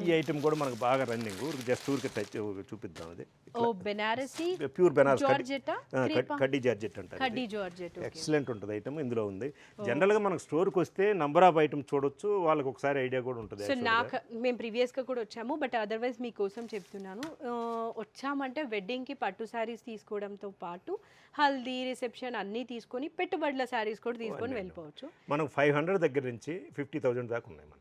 ఈ ఐటమ్ కూడా మనకు బాగా రన్నింగ్. జస్ట్ ఊరికి టచ్ చూపిద్దాం. అది ప్యూర్ బనారస్ కడ్డీ జార్జెట్ అంటారు. ఎక్సలెంట్ ఉంటుంది ఐటమ్. ఇందులో ఉంది. జనరల్గా మనకు స్టోర్కి వస్తే నంబర్ ఆఫ్ ఐటమ్స్ చూడొచ్చు, వాళ్ళకి ఒకసారి ఐడియా కూడా ఉంటుంది. సో నాకు మేము ప్రీవియస్గా కూడా వచ్చాము, బట్ అదర్వైజ్ మీకోసం చెప్తున్నాను. వచ్చామంటే వెడ్డింగ్కి పట్టు శారీస్ తీసుకోవడంతో పాటు హల్దీ రిసెప్షన్ అన్నీ తీసుకొని పెట్టుబడుల శారీస్ కూడా తీసుకొని వెళ్ళిపోవచ్చు. మనకు 500 దగ్గర నుంచి 50,000 దాకా ఉన్నాయి మన.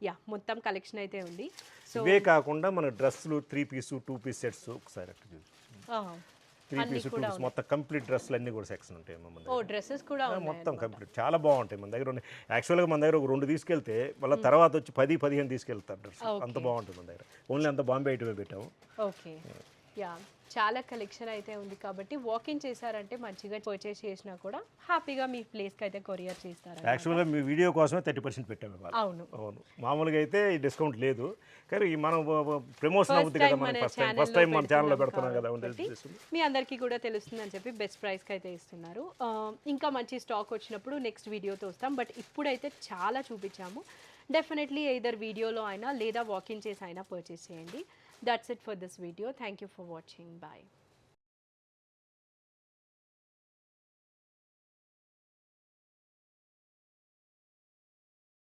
యా, మొత్తం కలెక్షన్ అయితే ఉంది. సో ఇవే కాకుండా మన డ్రెస్సులు 3 పీస్ 2 పీస్ సెట్స్ ఒకసారి 3 పీస్ 2 పీస్ మొత్తం కంప్లీట్ డ్రెస్సులు అన్నీ కూడా సెక్షన్ ఉంటాయి మన దగ్గర. డ్రెస్సెస్ కూడా మొత్తం కంప్లీట్ చాలా బాగుంటాయి మన దగ్గర. యాక్చువల్గా మన దగ్గర ఒక 2 తీసుకెళ్తే వాళ్ళ తర్వాత వచ్చి 10-15 తీసుకెళ్తారు డ్రెస్. అంత బాగుంటుంది మన దగ్గర. ఓన్లీ అంత బాంబే ఐటమే పెట్టాము. ఓకే, యా, చాలా కలెక్షన్ అయితే ఉంది కాబట్టి వాకింగ్ చేశారంటే మంచిగా పర్చేస్ చేసినా కూడా హ్యాపీగా మీ ప్లేస్కి అయితే కొరియర్ చేస్తారు. యాక్చువల్గా మీ వీడియో కోసమే 30% పెట్టాము. అవును, మామూలుగా అయితే ఈ డిస్కౌంట్ లేదు, కానీ మనం ప్రమోషన్ అవుతుంది కదా. మనం ఫస్ట్ టైం మన ఛానల్లో పెడుతున్నాం కదా, మీ అందరికీ కూడా తెలుస్తుందని చెప్పి బెస్ట్ ప్రైస్కి అయితే ఇస్తున్నారు. ఇంకా మంచి స్టాక్ వచ్చినప్పుడు నెక్స్ట్ వీడియోతో వస్తాం. బట్ ఇప్పుడైతే చాలా చూపించాము. డెఫినెట్లీ ఎయిదర్ వీడియోలో అయినా లేదా వాకింగ్ చేసి అయినా పర్చేస్ చేయండి. That's it for this video. Thank you for watching. Bye.